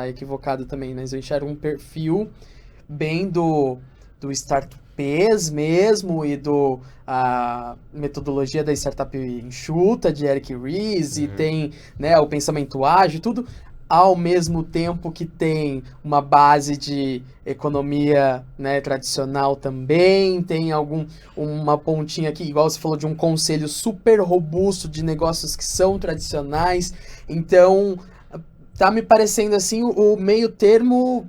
equivocado também, mas eu enxergo um perfil bem do startupês mesmo e a metodologia da startup enxuta de Eric Ries e tem, né, o pensamento ágil, tudo ao mesmo tempo que tem uma base de economia, né, tradicional também, tem uma pontinha aqui, igual você falou, de um conselho super robusto de negócios que são tradicionais, então tá me parecendo assim o meio termo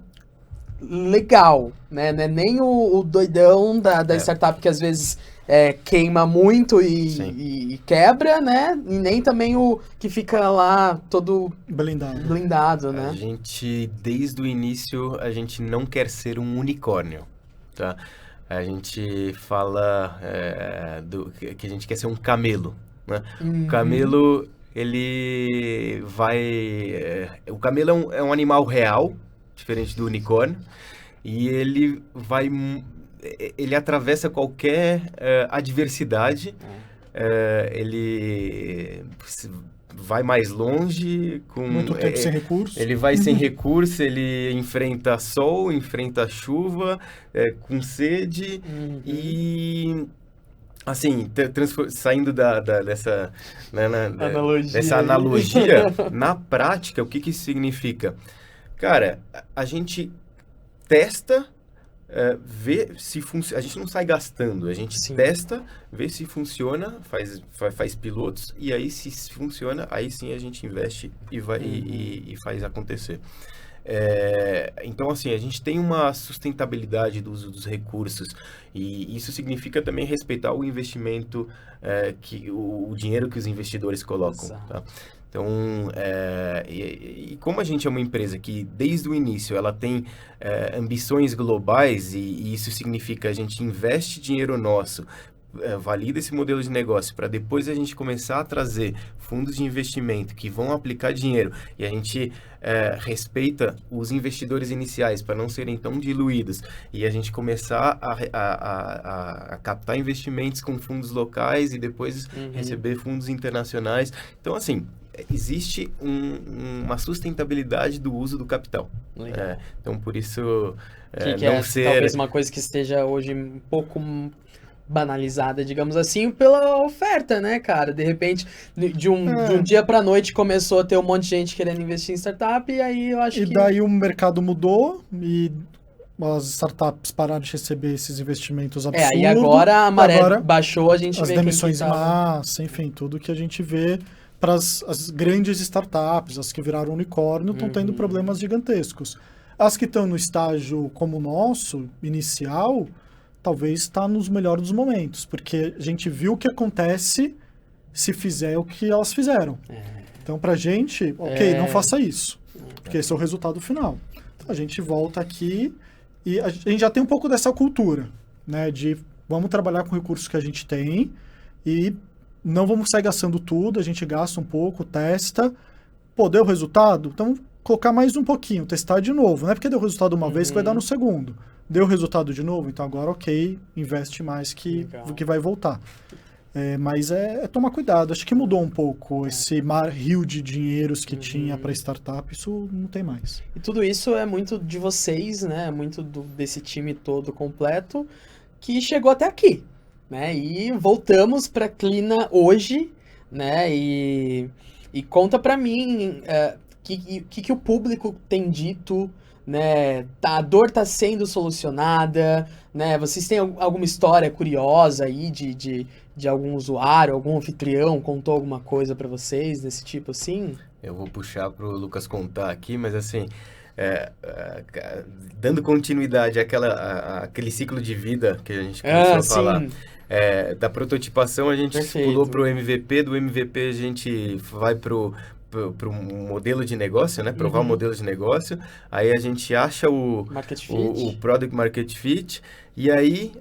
legal, né? Não é nem o doidão da startup que às vezes queima muito e quebra, né? E nem também o que fica lá todo blindado, né? A gente, desde o início, a gente não quer ser um unicórnio, tá? A gente fala que a gente quer ser um camelo, né? O camelo, ele vai... o camelo é um animal real, diferente do unicórnio, e ele atravessa qualquer adversidade, ele vai mais longe com muito tempo sem recurso. Ele vai sem recurso, ele enfrenta sol, enfrenta chuva, com sede e assim, saindo dessa dessa analogia, na prática, o que isso significa? Cara, a gente testa, vê se funciona. A gente não sai gastando, a gente testa, vê se funciona, faz pilotos, e aí se funciona, aí sim a gente investe e vai e faz acontecer. Então, assim, a gente tem uma sustentabilidade do uso dos recursos e isso significa também respeitar o investimento, o dinheiro que os investidores colocam, tá? Então, como a gente é uma empresa que desde o início ela tem ambições globais e isso significa a gente investe dinheiro nosso, valida esse modelo de negócio para depois a gente começar a trazer fundos de investimento que vão aplicar dinheiro e a gente respeita os investidores iniciais para não serem tão diluídos e a gente começar a captar investimentos com fundos locais e depois receber fundos internacionais. Então, assim, existe uma sustentabilidade do uso do capital. Então, por isso, não ser... talvez uma coisa que esteja hoje um pouco banalizada, digamos assim, pela oferta, né, cara? De repente, de um dia pra noite, começou a ter um monte de gente querendo investir em startup, e aí eu acho que... E daí o mercado mudou, e as startups pararam de receber esses investimentos absurdos. E agora a maré baixou, a gente vê as demissões em massa, enfim, tudo que a gente vê para as grandes startups, as que viraram unicórnio, estão tendo problemas gigantescos. As que estão no estágio como o nosso, inicial, talvez está nos melhores dos momentos, porque a gente viu o que acontece se fizer o que elas fizeram. Então, pra gente, não faça isso, porque esse é o resultado final. Então, a gente volta aqui e a gente já tem um pouco dessa cultura, né, de vamos trabalhar com recursos que a gente tem e não vamos sair gastando tudo, a gente gasta um pouco, testa, deu resultado? Então, colocar mais um pouquinho, testar de novo. Não é porque deu resultado uma vez que vai dar no segundo. Deu resultado de novo? Então agora, investe mais que vai voltar. Mas é tomar cuidado. Acho que mudou um pouco esse rio de dinheiros que tinha para startup. Isso não tem mais. E tudo isso é muito de vocês, né? Muito desse time todo completo que chegou até aqui, né? E voltamos para a Clina hoje, né? E conta para mim que o público tem dito, né? A dor está sendo solucionada, né? Vocês têm alguma história curiosa aí de algum usuário, algum anfitrião contou alguma coisa para vocês desse tipo assim? Eu vou puxar pro Lucas contar aqui, mas assim, dando continuidade àquele ciclo de vida que a gente começou a falar. Da prototipação a gente pulou pro MVP, do MVP a gente vai pro para um modelo de negócio, né? Provar o modelo de negócio. Aí a gente acha o Product Market Fit. E aí,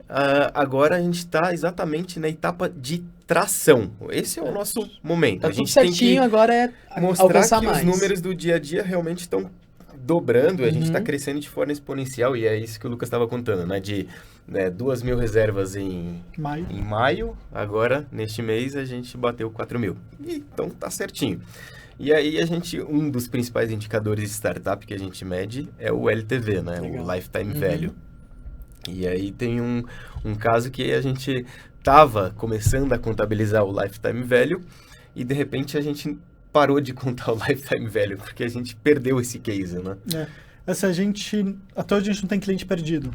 agora a gente está exatamente na etapa de tração. Esse é o nosso momento. Tá a gente tudo certinho, tem que agora é mostrar que mais. os números do dia a dia realmente estão dobrando. A gente está crescendo de forma exponencial. E é isso que o Lucas estava contando, né? De 2.000 reservas em maio. Agora, neste mês, a gente bateu 4.000. Então, tá certinho. E aí, um dos principais indicadores de startup que a gente mede é o LTV, né? Legal. O Lifetime Value. E aí tem um caso que a gente estava começando a contabilizar o Lifetime Value e, de repente, a gente parou de contar o Lifetime Value, porque a gente perdeu esse case, né? Até hoje a gente não tem cliente perdido.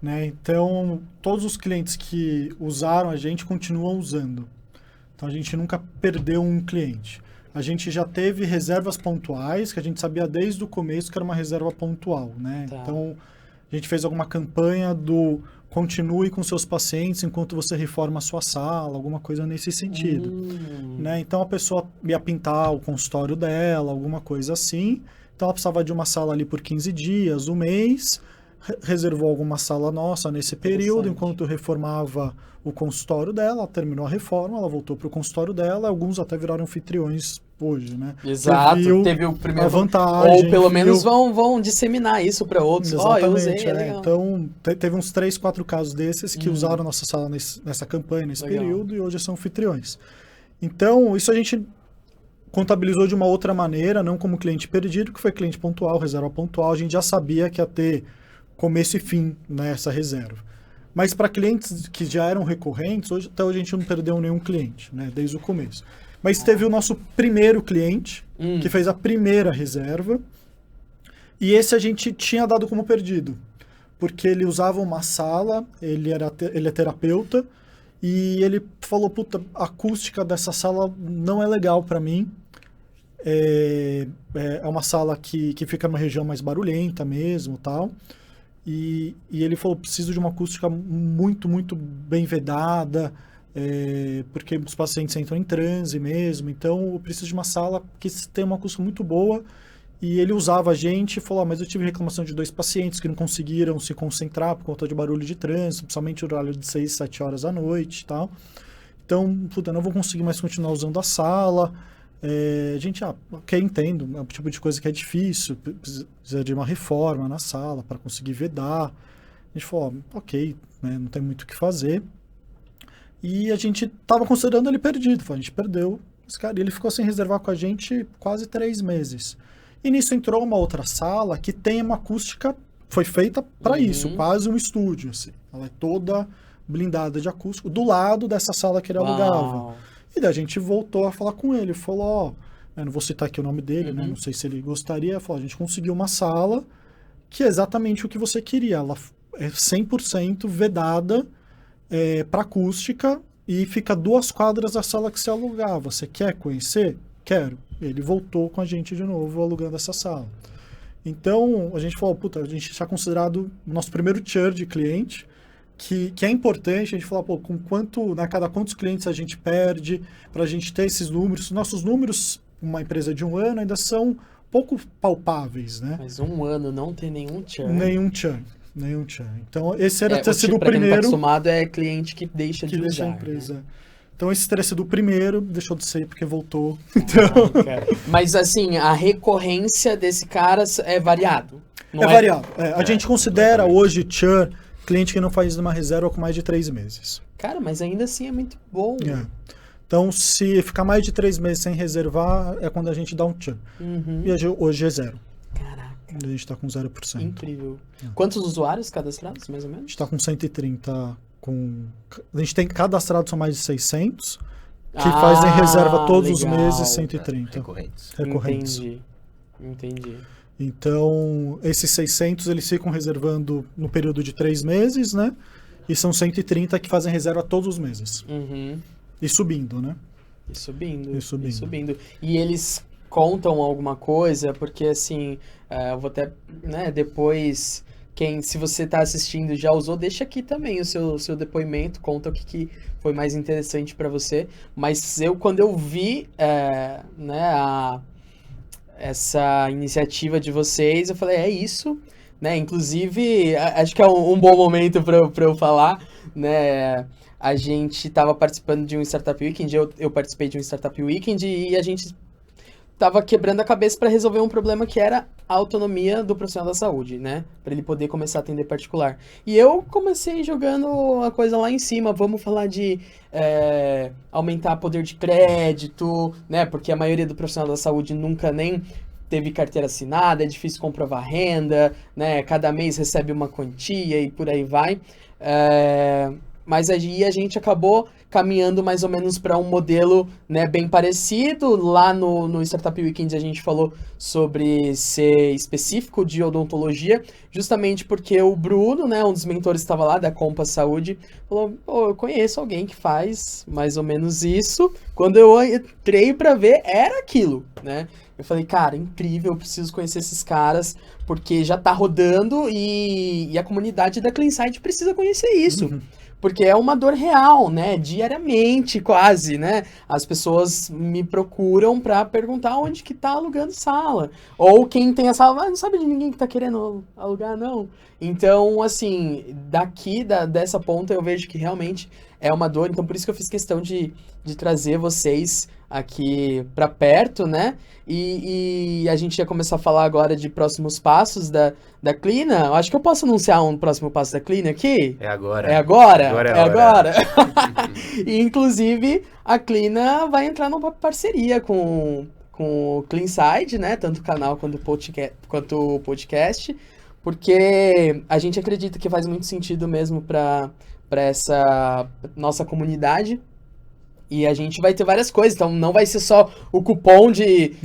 Né? Então, todos os clientes que usaram a gente continuam usando. Então, a gente nunca perdeu um cliente. A gente já teve reservas pontuais, que a gente sabia desde o começo que era uma reserva pontual. Né? Tá. Então, a gente fez alguma campanha do continue com seus pacientes enquanto você reforma a sua sala, alguma coisa nesse sentido. Né? Então, a pessoa ia pintar o consultório dela, alguma coisa assim. Então, ela precisava de uma sala ali por 15 dias, um mês, reservou alguma sala nossa nesse período, enquanto reformava o consultório dela, terminou a reforma, ela voltou para o consultório dela, alguns até viraram anfitriões hoje, né? Exato, teve o primeiro... A vantagem. Ou pelo menos vão disseminar isso para outros. Exatamente, eu usei, Então, teve uns 3, 4 casos desses que usaram nossa sala nessa campanha, nesse período, e hoje são anfitriões. Então, isso a gente contabilizou de uma outra maneira, não como cliente perdido, que foi cliente pontual, reserva pontual, a gente já sabia que ia ter começo e fim nessa reserva. Mas para clientes que já eram recorrentes, até hoje a gente não perdeu nenhum cliente, né, desde o começo. Mas teve o nosso primeiro cliente, que fez a primeira reserva, e esse a gente tinha dado como perdido, porque ele usava uma sala, ele é terapeuta, e ele falou, puta, a acústica dessa sala não é legal para mim, é uma sala que fica numa região mais barulhenta mesmo, tal. E ele falou, preciso de uma acústica muito, muito bem vedada, porque os pacientes entram em transe mesmo, então eu preciso de uma sala que tenha uma acústica muito boa. E ele usava a gente e falou, mas eu tive reclamação de 2 pacientes que não conseguiram se concentrar por conta de barulho de trânsito, principalmente o horário de 6, 7 horas à noite e tal. Então, puta, não vou conseguir mais continuar usando a sala. A gente, ok, entendo, é um tipo de coisa que é difícil, precisa de uma reforma na sala para conseguir vedar. A gente falou, ok, né, não tem muito o que fazer. E a gente estava considerando ele perdido, a gente perdeu esse cara. E ele ficou sem reservar com a gente quase 3 meses. E nisso entrou uma outra sala que tem uma acústica, foi feita para isso, quase um estúdio, assim. Ela é toda blindada de acústico, do lado dessa sala que ele alugava. E daí a gente voltou a falar com ele, falou, eu não vou citar aqui o nome dele, né? Não sei se ele gostaria, falou, a gente conseguiu uma sala que é exatamente o que você queria, ela é 100% vedada para acústica e fica 2 quadras da sala que você alugava. Você quer conhecer? Quero. Ele voltou com a gente de novo alugando essa sala. Então, a gente falou, puta, a gente já considerado o nosso primeiro churn de cliente, que é importante a gente falar, cada quantos clientes a gente perde, para a gente ter esses números. Nossos números, uma empresa de 1 ano, ainda são pouco palpáveis, né? Mas 1 ano não tem nenhum churn. Nenhum churn. Então, esse era ter sido o primeiro. Quem não tá acostumado é cliente que deixa de usar. Deixa a empresa. Né? Então, esse teria sido o primeiro, deixou de ser porque voltou. Então... Mas, assim, a recorrência desse cara é variado? É variado. A gente considera hoje churn cliente que não faz uma reserva com mais de 3 meses. Cara, mas ainda assim é muito bom. Então, se ficar mais de 3 meses sem reservar, é quando a gente dá um churn. E hoje é 0. Caraca. A gente está com 0%. Incrível. Quantos usuários cadastrados, mais ou menos? A gente está com 130. A gente tem cadastrados, são mais de 600, que fazem reserva todos os meses, 130. Recorrentes. Entendi. Então, esses 600, eles ficam reservando no período de 3 meses, né? E são 130 que fazem reserva todos os meses. E subindo, né? E subindo. E eles contam alguma coisa? Porque, assim, eu vou até, né, depois se você está assistindo e já usou, deixa aqui também o seu depoimento, conta o que foi mais interessante para você. Mas quando eu vi né, essa iniciativa de vocês, eu falei, é isso, né? Inclusive, acho que é um bom momento para eu falar, né? A gente estava participando de um Startup Weekend, eu participei de um Startup Weekend e a gente estava quebrando a cabeça para resolver um problema que era a autonomia do profissional da saúde, né? Para ele poder começar a atender particular. E eu comecei jogando a coisa lá em cima, vamos falar de aumentar poder de crédito, né? Porque a maioria do profissional da saúde nunca nem teve carteira assinada, é difícil comprovar renda, né? Cada mês recebe uma quantia e por aí vai. Mas aí a gente acabou caminhando mais ou menos para um modelo, né, bem parecido. Lá no Startup Weekend a gente falou sobre ser específico de odontologia, justamente porque o Bruno, né, um dos mentores que estava lá da Compass Saúde, falou, eu conheço alguém que faz mais ou menos isso. Quando eu entrei para ver, era aquilo, né? Eu falei, cara, incrível, eu preciso conhecer esses caras, porque já tá rodando e a comunidade da CleanSight precisa conhecer isso. Uhum. Porque é uma dor real, né? Diariamente, quase, né? As pessoas me procuram pra perguntar onde que tá alugando sala. Ou quem tem a sala, não sabe de ninguém que tá querendo alugar, não. Então, assim, dessa ponta eu vejo que realmente é uma dor. Então, por isso que eu fiz questão de trazer vocês aqui pra perto, né? E a gente ia começar a falar agora de próximos passos da Clina. Eu acho que eu posso anunciar um próximo passo da Clina aqui? É agora. É agora? É agora. E, inclusive, a Clina vai entrar numa parceria com o CleanSide, né? Tanto o canal quanto o podcast. Porque a gente acredita que faz muito sentido mesmo para essa nossa comunidade. E a gente vai ter várias coisas, então não vai ser só o cupom de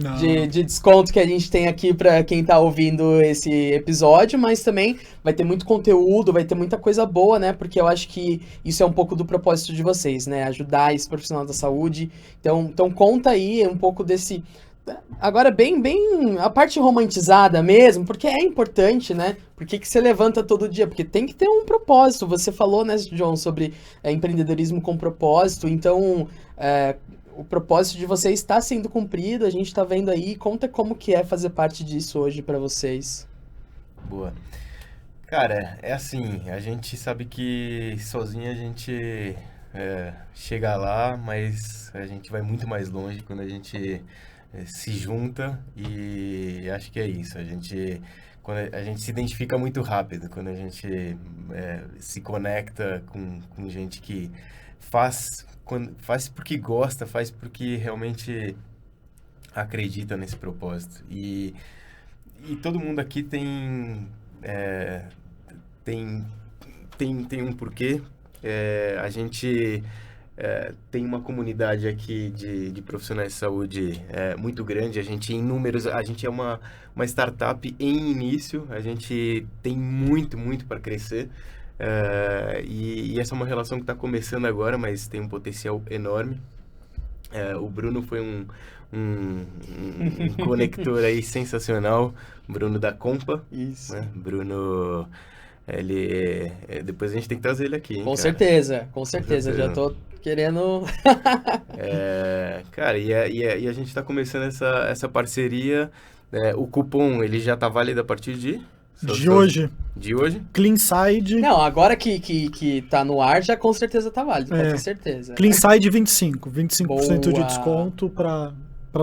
desconto que a gente tem aqui para quem tá ouvindo esse episódio, mas também vai ter muito conteúdo, vai ter muita coisa boa, né? Porque eu acho que isso é um pouco do propósito de vocês, né? Ajudar esse profissional da saúde. Então conta aí um pouco desse... Agora, bem a parte romantizada mesmo, porque é importante, né? Por que você levanta todo dia? Porque tem que ter um propósito. Você falou, né, John, sobre empreendedorismo com propósito. Então, o propósito de vocês está sendo cumprido. A gente está vendo aí. Conta como que é fazer parte disso hoje para vocês. Boa. Cara, é assim, a gente sabe que sozinho a gente chega lá, mas a gente vai muito mais longe quando a gente... se junta e acho que é isso. Quando a gente se identifica muito rápido, quando a gente se conecta com gente que faz porque gosta, faz porque realmente acredita nesse propósito. E todo mundo aqui tem um porquê. A gente... tem uma comunidade aqui de profissionais de saúde muito grande. A gente é uma startup em início, a gente tem muito para crescer, e essa é uma relação que está começando agora, mas tem um potencial enorme. O Bruno foi um conector aí sensacional, Bruno da Compa. Isso. Né? Bruno... depois a gente tem que trazer ele aqui, hein, com certeza, já tô querendo... cara, e a gente tá começando essa parceria. O cupom, ele já tá válido a partir de hoje. De hoje? CleanSide... Não, agora que tá no ar, já com certeza tá válido, pode ter certeza. CleanSide 25% de desconto para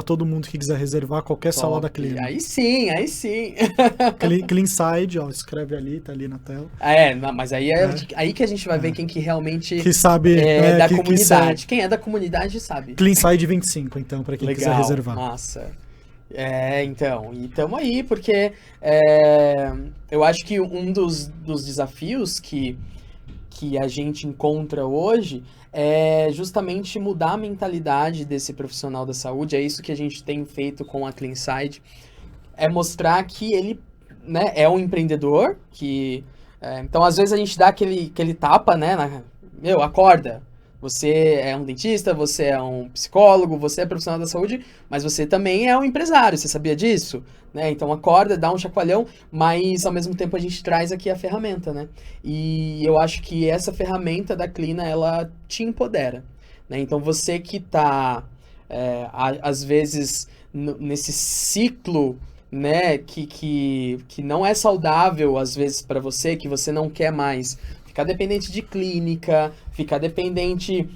todo mundo que quiser reservar qualquer sala da clínica. Aí sim. CleanSide, ó, escreve ali, tá ali na tela. Mas aí aí que a gente vai ver quem que realmente que sabe da comunidade. Quem é da comunidade sabe. CleanSide 25, então, para quem quiser reservar. Massa. Então, e tamo aí, porque eu acho que um dos desafios que a gente encontra hoje é justamente mudar a mentalidade desse profissional da saúde. É isso que a gente tem feito com a CleanSide. É mostrar que ele, né, é um empreendedor, que... então, às vezes, a gente dá aquele tapa, né? Acorda, Você é um dentista, você é um psicólogo, você é profissional da saúde, mas você também é um empresário, você sabia disso? Né? Então acorda, dá um chacoalhão, mas ao mesmo tempo a gente traz aqui a ferramenta, né? E eu acho que essa ferramenta da Clina, ela te empodera, né? Então você que tá, às vezes, nesse ciclo, né, que não é saudável, às vezes, para você, que você não quer mais ficar dependente de clínica, ficar dependente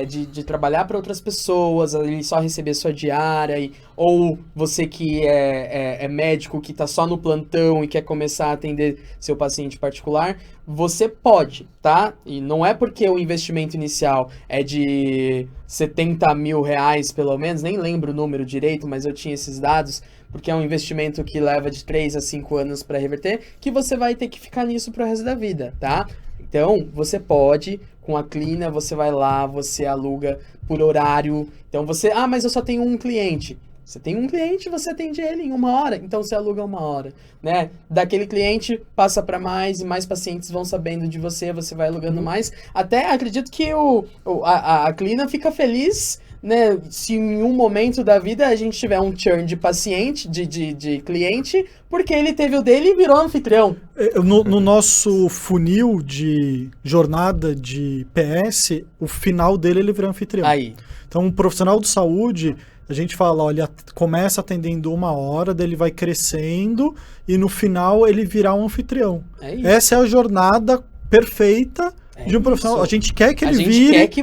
de trabalhar para outras pessoas, ali só receber sua diária, ou você que é médico, que está só no plantão e quer começar a atender seu paciente particular, você pode, tá? E não é porque o investimento inicial é de 70 mil reais, pelo menos, nem lembro o número direito, mas eu tinha esses dados, porque é um investimento que leva de 3 a 5 anos para reverter, que você vai ter que ficar nisso pro resto da vida, tá? Então, você pode, com a Clina, você vai lá, você aluga por horário. Então, mas eu só tenho um cliente. Você tem um cliente, você atende ele em 1 hora, então você aluga 1 hora, né? Daquele cliente, passa para mais e mais pacientes vão sabendo de você, você vai alugando mais. Até acredito que a Clina fica feliz, né, se em um momento da vida a gente tiver um churn de paciente, de cliente, porque ele teve o dele e virou anfitrião. No nosso funil de jornada de PS, o final dele ele vira anfitrião. Aí. Então, um profissional de saúde, a gente fala, olha, começa atendendo 1 hora, daí ele vai crescendo e no final ele virá um anfitrião. Essa é a jornada perfeita de um profissional. A gente quer que ele vire, que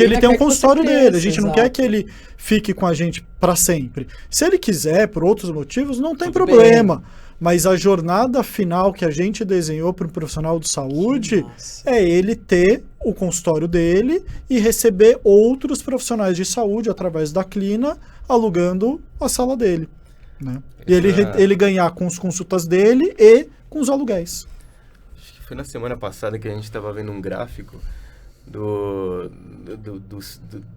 ele tenha um consultório dele. A gente não quer que ele fique com a gente para sempre. Se ele quiser, por outros motivos, não tem problema. Mas a jornada final que a gente desenhou para um profissional de saúde é ele ter o consultório dele e receber outros profissionais de saúde através da Clina alugando a sala dele, né? E ele ganhar com as consultas dele e com os aluguéis. Foi na semana passada que a gente estava vendo um gráfico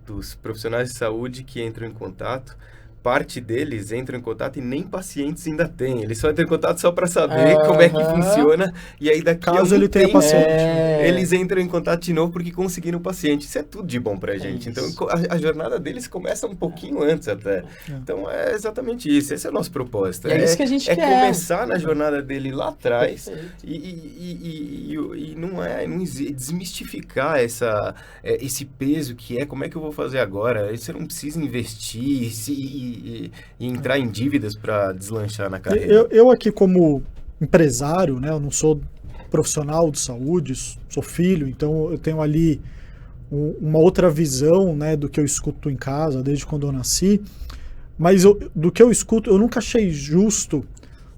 dos profissionais de saúde que entram em contato. Parte deles entram em contato e nem pacientes ainda tem. Eles só entram em contato só para saber como é que funciona. E aí daqui caso ele tenha paciente, eles entram em contato de novo porque conseguiram o paciente. Isso é tudo de bom pra gente. Então a jornada deles começa um pouquinho antes até. Então é exatamente isso. Esse é o nosso propósito. É isso que a gente quer. É começar na jornada dele lá atrás e não desmistificar esse peso que é como é que eu vou fazer agora. Você não precisa investir e entrar em dívidas para deslanchar na carreira. Eu aqui como empresário, né, eu não sou profissional de saúde, sou filho, então eu tenho ali uma outra visão, né, do que eu escuto em casa desde quando eu nasci, mas do que eu escuto, eu nunca achei justo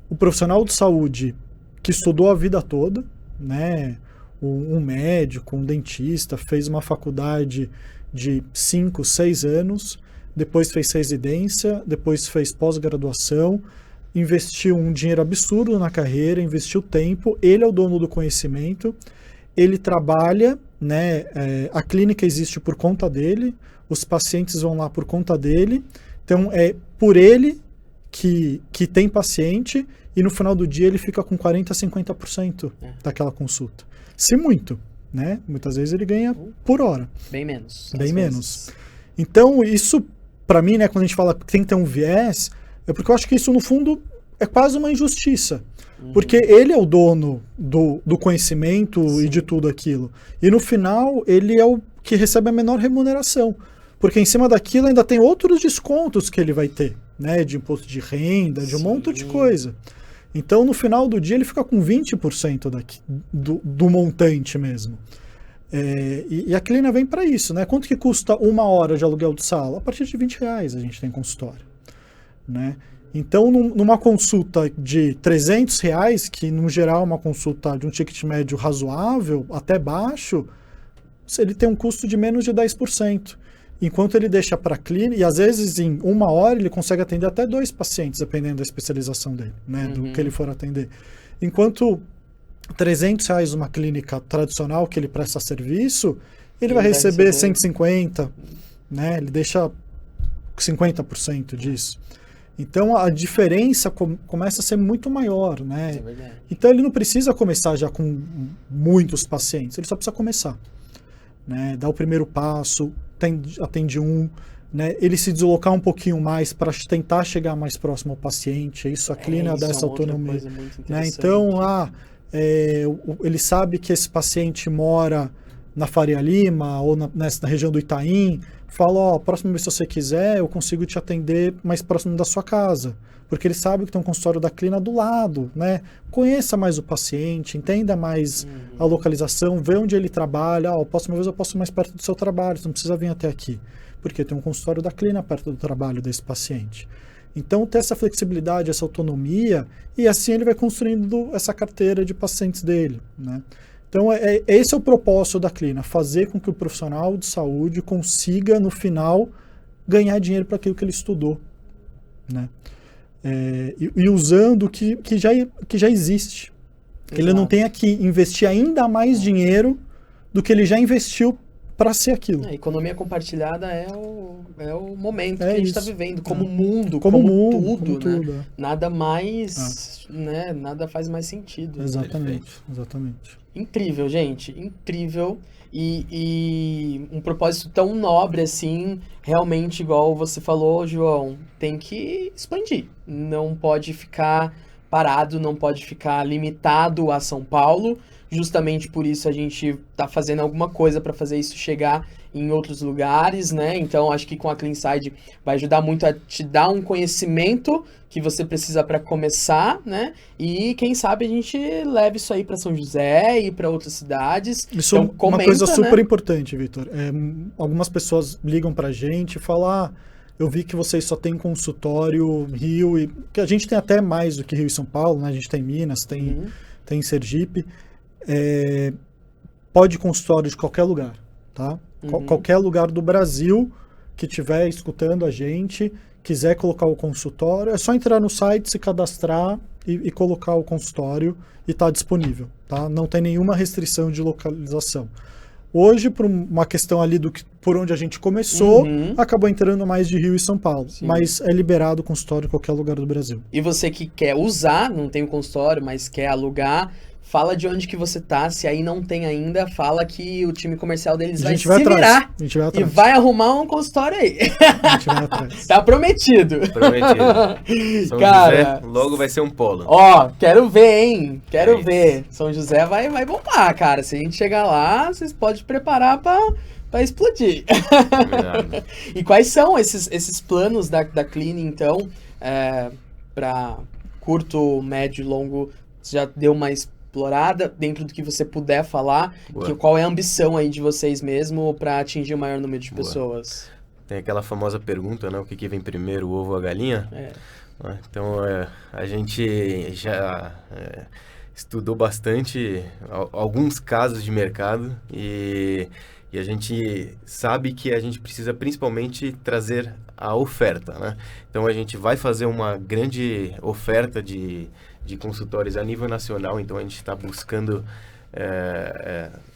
o profissional de saúde que estudou a vida toda, né, um médico, um dentista, fez uma faculdade de 5, 6 anos, depois fez residência, depois fez pós-graduação, investiu um dinheiro absurdo na carreira, investiu tempo, ele é o dono do conhecimento, ele trabalha, né, a clínica existe por conta dele, os pacientes vão lá por conta dele, então é por ele que tem paciente e no final do dia ele fica com 40%, 50% daquela consulta. Se muito, né? Muitas vezes ele ganha por hora. Bem menos. Bem menos. Então isso, para mim, né, quando a gente fala que tem que ter um viés, é porque eu acho que isso, no fundo, é quase uma injustiça. Porque ele é o dono do conhecimento e de tudo aquilo. E, no final, ele é o que recebe a menor remuneração. Porque, em cima daquilo, ainda tem outros descontos que ele vai ter, né? De imposto de renda, de um monte de coisa. Então, no final do dia, ele fica com 20% do montante mesmo. E a Clina vem para isso, né? Quanto que custa 1 hora de aluguel de sala? A partir de R$20 a gente tem consultório, né? Então, numa consulta de R$300, que no geral é uma consulta de um ticket médio razoável, até baixo, ele tem um custo de menos de 10%. Enquanto ele deixa para a clínica, e às vezes em 1 hora ele consegue atender até 2 pacientes, dependendo da especialização dele, né? Do que ele for atender. Enquanto R$300 uma clínica tradicional que ele presta serviço, ele vai receber 150, né? Ele deixa 50% disso. Então a diferença começa a ser muito maior, né? Então ele não precisa começar já com muitos pacientes, ele só precisa começar, né? Dar o primeiro passo, atende um, né? Ele se deslocar um pouquinho mais para tentar chegar mais próximo ao paciente. Isso a clínica dá essa autonomia. Né? Então, ele sabe que esse paciente mora na Faria Lima ou na região do Itaim, fala, próxima vez se você quiser, eu consigo te atender mais próximo da sua casa. Porque ele sabe que tem um consultório da clínica do lado, né? Conheça mais o paciente, entenda mais a localização, vê onde ele trabalha. Próxima vez eu posso ir mais perto do seu trabalho, você não precisa vir até aqui. Porque tem um consultório da clínica perto do trabalho desse paciente. Então, ter essa flexibilidade, essa autonomia, e assim ele vai construindo essa carteira de pacientes dele, né? Então, esse é o propósito da clínica, fazer com que o profissional de saúde consiga, no final, ganhar dinheiro para aquilo que ele estudou, né? E usando o que já existe. Que ele não tenha que investir ainda mais dinheiro do que ele já investiu para ser aquilo. A economia compartilhada é o momento que a gente está vivendo, como mundo, como tudo, né? Tudo. Nada mais, né? Nada faz mais sentido. Exatamente. Incrível, gente, incrível. E um propósito tão nobre assim, realmente, igual você falou, João, tem que expandir. Não pode ficar parado, não pode ficar limitado a São Paulo. Justamente por isso a gente está fazendo alguma coisa para fazer isso chegar em outros lugares, né? Então, acho que com a CleanSide vai ajudar muito a te dar um conhecimento que você precisa para começar, né? E quem sabe a gente leva isso aí para São José e para outras cidades. Isso então, é uma coisa super importante, Vitor. Algumas pessoas ligam para a gente e falam, eu vi que vocês só tem consultório Rio, e que a gente tem até mais do que Rio e São Paulo, né? A gente tem Minas, tem Sergipe. Pode consultório de qualquer lugar, tá? Qualquer lugar do Brasil que estiver escutando a gente, quiser colocar o consultório, é só entrar no site, se cadastrar e colocar o consultório e está disponível, tá? Não tem nenhuma restrição de localização. Hoje, por uma questão ali por onde a gente começou, acabou entrando mais de Rio e São Paulo. Sim. Mas é liberado o consultório em qualquer lugar do Brasil. E você que quer usar, não tem o consultório, mas quer alugar, fala de onde que você tá, se aí não tem ainda, fala que o time comercial deles vai se virar e vai arrumar um consultório aí. A gente vai atrás. Tá prometido. São José logo vai ser um polo. Quero ver, hein? Quero ver. São José vai bombar, cara. Se a gente chegar lá, vocês podem preparar pra explodir. E quais são esses planos da Clean, então, para curto, médio e longo? Você já deu uma explorada dentro do que você puder falar, qual é a ambição aí de vocês mesmo para atingir o maior número de pessoas? Tem aquela famosa pergunta, né? O que vem primeiro, o ovo ou a galinha? Então, a gente já estudou bastante alguns casos de mercado e a gente sabe que a gente precisa principalmente trazer a oferta, né? Então, a gente vai fazer uma grande oferta de consultórios a nível nacional, então a gente está buscando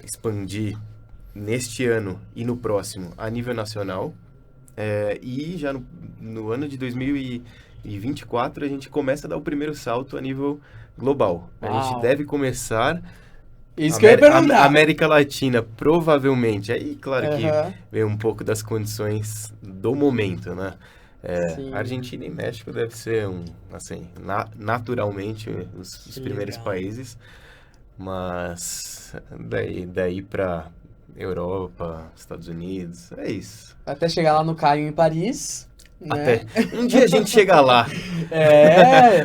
expandir neste ano e no próximo a nível nacional, e já no ano de 2024 a gente começa a dar o primeiro salto a nível global. A gente deve começar a América Latina, provavelmente. Aí, claro que vem um pouco das condições do momento, né? Argentina e México deve ser naturalmente os primeiros países, mas daí para Europa, Estados Unidos, é isso. Até chegar lá no Caio em Paris, né? Um dia a gente chega lá.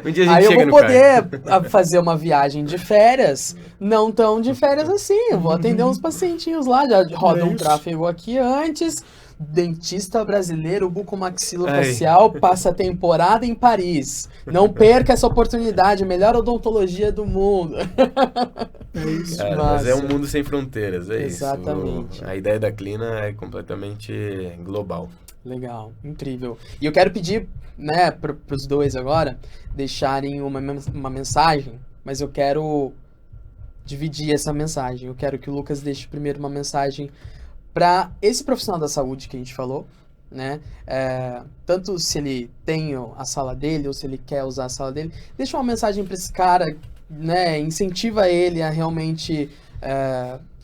Um dia a gente aí chega eu vou poder fazer uma viagem de férias, não tão de férias assim, eu vou atender uns pacientinhos lá, já roda um tráfego aqui antes. Dentista brasileiro bucomaxilofacial passa a temporada em Paris. Não perca essa oportunidade, melhor odontologia do mundo. É isso. Mas é um mundo sem fronteiras, Exatamente. Isso. A ideia da Clina é completamente global. Legal, incrível. E eu quero pedir, né, para os dois agora deixarem uma mensagem, mas eu quero dividir essa mensagem. Eu quero que o Lucas deixe primeiro uma mensagem para esse profissional da saúde que a gente falou, né? Tanto se ele tem a sala dele ou se ele quer usar a sala dele, deixa uma mensagem para esse cara, né? Incentiva ele a realmente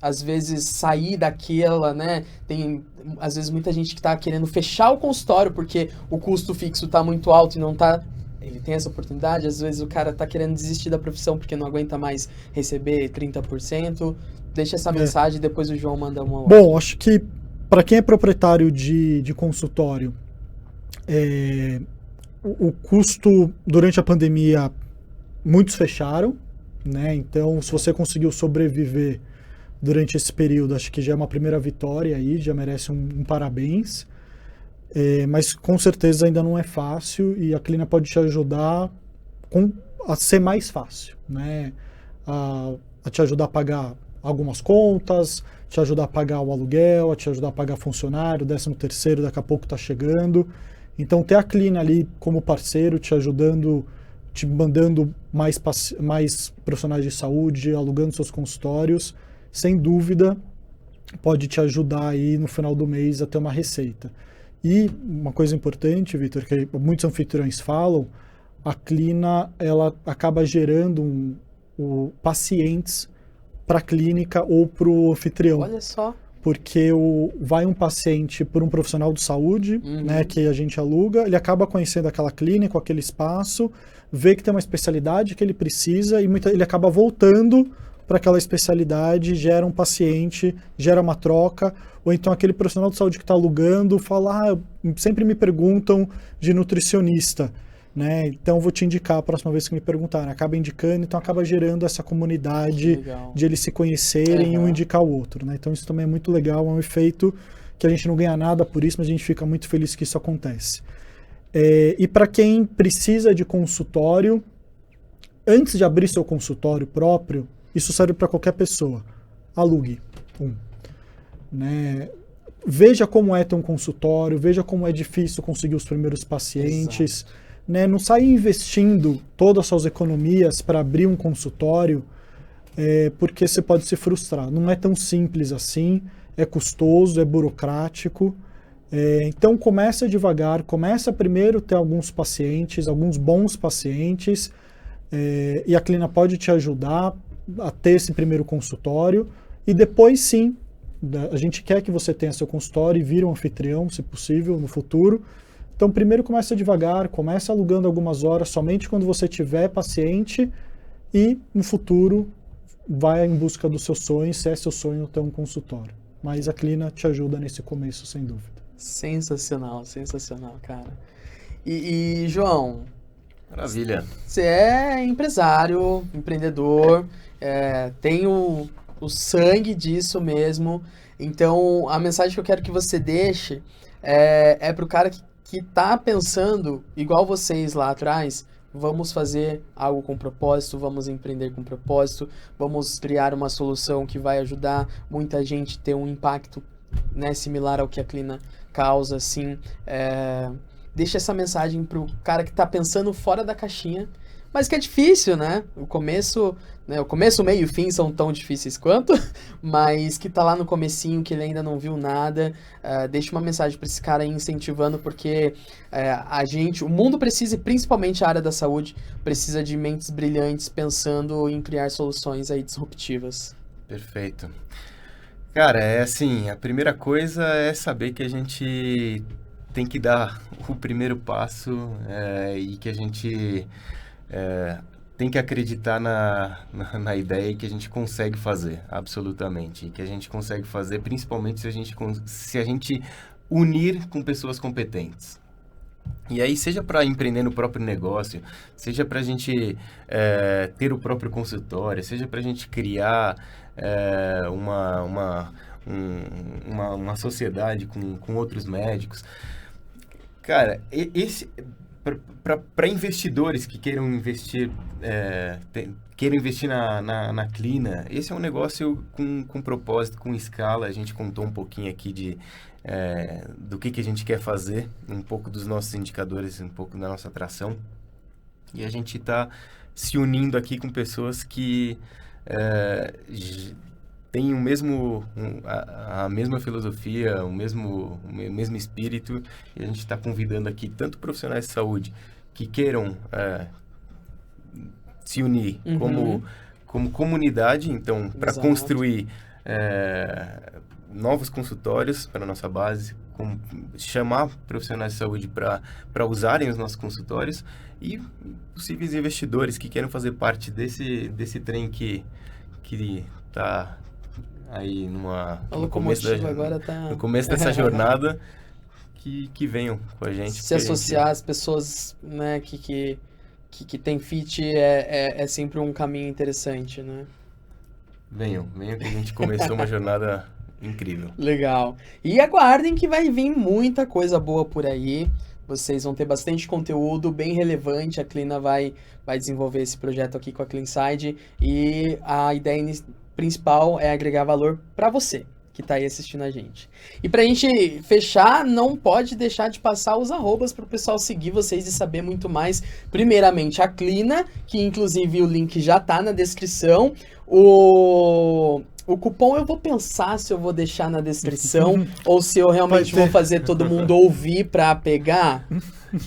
às vezes, sair daquela, né? Tem, às vezes, muita gente que tá querendo fechar o consultório porque o custo fixo tá muito alto e não tá... Ele tem essa oportunidade, às vezes o cara tá querendo desistir da profissão porque não aguenta mais receber 30%. Deixa essa mensagem e depois o João manda uma outra. Bom, acho que para quem é proprietário de consultório, o custo durante a pandemia, muitos fecharam, né? Então, se você conseguiu sobreviver durante esse período, acho que já é uma primeira vitória aí, já merece um parabéns. Mas com certeza ainda não é fácil e a Clina pode te ajudar a ser mais fácil, né? A te ajudar a pagar algumas contas, te ajudar a pagar o aluguel, a te ajudar a pagar funcionário, 13º daqui a pouco está chegando. Então ter a Clina ali como parceiro, te ajudando, te mandando mais profissionais de saúde, alugando seus consultórios, sem dúvida pode te ajudar aí no final do mês a ter uma receita. E uma coisa importante, Vitor, que muitos anfitriões falam, a Clina ela acaba gerando pacientes para a clínica ou para o anfitrião. Olha só. Porque vai um paciente por um profissional de saúde, né, que a gente aluga, ele acaba conhecendo aquela clínica, aquele espaço, vê que tem uma especialidade que ele precisa e ele acaba voltando para aquela especialidade, gera um paciente, gera uma troca, ou então aquele profissional de saúde que está alugando fala, sempre me perguntam de nutricionista, né? Então vou te indicar a próxima vez que me perguntarem. Acaba indicando, então acaba gerando essa comunidade de eles se conhecerem e um indicar o outro, né? Então isso também é muito legal, é um efeito que a gente não ganha nada por isso, mas a gente fica muito feliz que isso acontece. E para quem precisa de consultório, antes de abrir seu consultório próprio, isso serve para qualquer pessoa. Alugue né? Veja como é ter um consultório, veja como é difícil conseguir os primeiros pacientes, né? Não saia investindo todas as suas economias para abrir um consultório, porque você pode se frustrar. Não é tão simples assim, é custoso, é burocrático. Então começa devagar, começa primeiro a ter alguns pacientes, alguns bons pacientes, e a Clina pode te ajudar a ter esse primeiro consultório, e depois sim, a gente quer que você tenha seu consultório e vire um anfitrião, se possível, no futuro. Então primeiro começa devagar, começa alugando algumas horas somente quando você tiver paciente, e no futuro vai em busca dos seus sonhos, se é seu sonho ter um consultório. Mas a Clina te ajuda nesse começo, sem dúvida. Sensacional, sensacional, cara. E João... Maravilha. Você é empresário, empreendedor, tem o sangue disso mesmo. Então, a mensagem que eu quero que você deixe é pro cara que tá pensando, igual vocês lá atrás, vamos fazer algo com propósito, vamos empreender com propósito, vamos criar uma solução que vai ajudar muita gente a ter um impacto, né, similar ao que a Clina causa, assim. Deixa essa mensagem pro cara que tá pensando fora da caixinha, mas que é difícil, né? O começo, o meio e o fim são tão difíceis quanto, mas que tá lá no comecinho, que ele ainda não viu nada. Deixa uma mensagem pra esse cara aí incentivando, porque o mundo precisa, e principalmente a área da saúde, precisa de mentes brilhantes pensando em criar soluções aí disruptivas. Perfeito. Cara, assim, a primeira coisa é saber que a gente tem que dar o primeiro passo e que a gente tem que acreditar na ideia que a gente consegue fazer, absolutamente. E que a gente consegue fazer, principalmente se a gente unir com pessoas competentes. E aí, seja para empreender no próprio negócio, seja para a gente ter o próprio consultório, seja para a gente criar uma sociedade com outros médicos. Cara, para investidores que queiram investir na Clina, esse é um negócio com propósito, com escala. A gente contou um pouquinho aqui do que a gente quer fazer, um pouco dos nossos indicadores, um pouco da nossa atração. E a gente está se unindo aqui com pessoas que tem a mesma filosofia, o mesmo espírito, e a gente está convidando aqui tanto profissionais de saúde que queiram se unir como comunidade, então, para construir novos consultórios para a nossa base, chamar profissionais de saúde para usarem os nossos consultórios e possíveis investidores que queiram fazer parte desse trem que está aí no começo dessa jornada, que venham com a gente. Se associar às pessoas, né, que tem fit é sempre um caminho interessante, né? Venham que a gente começou uma jornada incrível. Legal. E aguardem que vai vir muita coisa boa por aí. Vocês vão ter bastante conteúdo bem relevante. A Clina vai desenvolver esse projeto aqui com a Clinside. E a ideia principal é agregar valor para você que tá aí assistindo a gente. E pra gente fechar, não pode deixar de passar os arrobas pro pessoal seguir vocês e saber muito mais. Primeiramente, a Clina, que inclusive o link já tá na descrição. O cupom eu vou pensar se eu vou deixar na descrição ou se eu realmente vou fazer todo mundo ouvir pra pegar.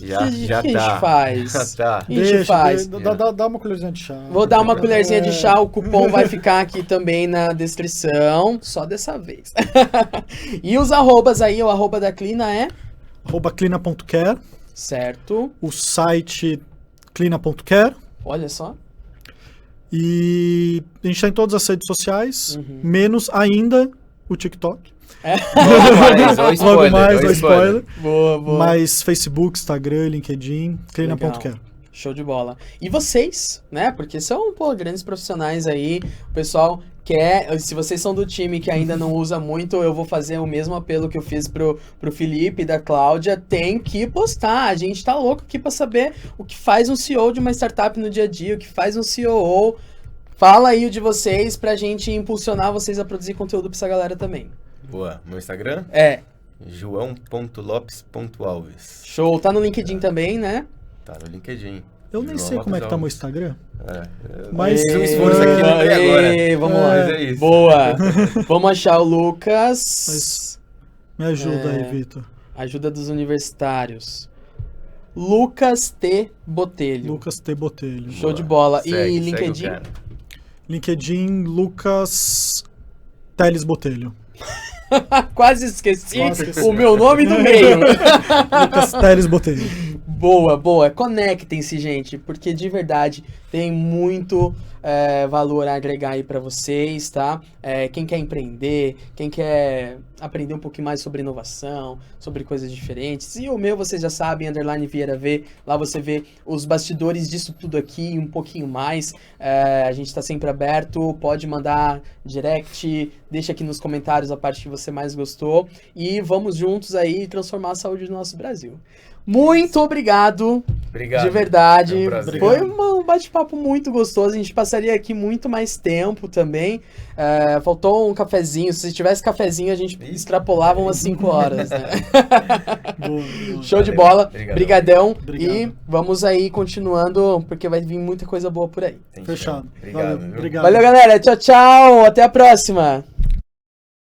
Já a gente faz? Já tá. A gente faz. Dá uma colherzinha de chá. Vou dar uma colherzinha de chá, o cupom vai ficar aqui também na descrição, só dessa vez. E os arrobas aí, o arroba da Clina é? @clina.care. Certo. O site clina.care. Olha só. E a gente tá em todas as redes sociais, menos ainda o TikTok. Logo mais, o spoiler. Boa. Mas Facebook, Instagram, LinkedIn, clina.care. Show de bola. E vocês, né? Porque são, grandes profissionais aí. O pessoal quer... Se vocês são do time que ainda não usa muito, eu vou fazer o mesmo apelo que eu fiz pro Felipe e da Cláudia. Tem que postar. A gente tá louco aqui pra saber o que faz um CEO de uma startup no dia a dia, o que faz um COO. Fala aí o de vocês pra gente impulsionar vocês a produzir conteúdo pra essa galera também. Boa. Meu Instagram? É. joão.lopes.alves. Show. Tá no LinkedIn também, né? Tá no LinkedIn. Eu nem sei como é que tá meu Instagram. Mas um esforço aqui agora. Vamos lá. É isso. Boa. Vamos achar o Lucas. Me ajuda aí, Vitor. Ajuda dos universitários. Lucas T. Botelho. Lucas T. Botelho. Show de bola. Segue, e LinkedIn? LinkedIn, Lucas Teles Botelho. Quase esqueci o meu nome no meio. Lucas Teles Botelho. Boa. Conectem-se, gente, porque de verdade tem muito valor a agregar aí pra vocês, tá? Quem quer empreender, quem quer aprender um pouquinho mais sobre inovação, sobre coisas diferentes. E o meu, vocês já sabem, _ Vieira V. Lá você vê os bastidores disso tudo aqui e um pouquinho mais. A gente tá sempre aberto, pode mandar direct, deixa aqui nos comentários a parte que você mais gostou. E vamos juntos aí transformar a saúde do nosso Brasil. Muito obrigado. Obrigado. De verdade. Foi um bate-papo muito gostoso. A gente passaria aqui muito mais tempo também. Faltou um cafezinho. Se tivesse cafezinho, a gente extrapolava umas 5 horas, né? Show de bola. Brigadão. E vamos aí continuando, porque vai vir muita coisa boa por aí. Fechado. Obrigado. Valeu, obrigado. Valeu, galera. Tchau, tchau. Até a próxima.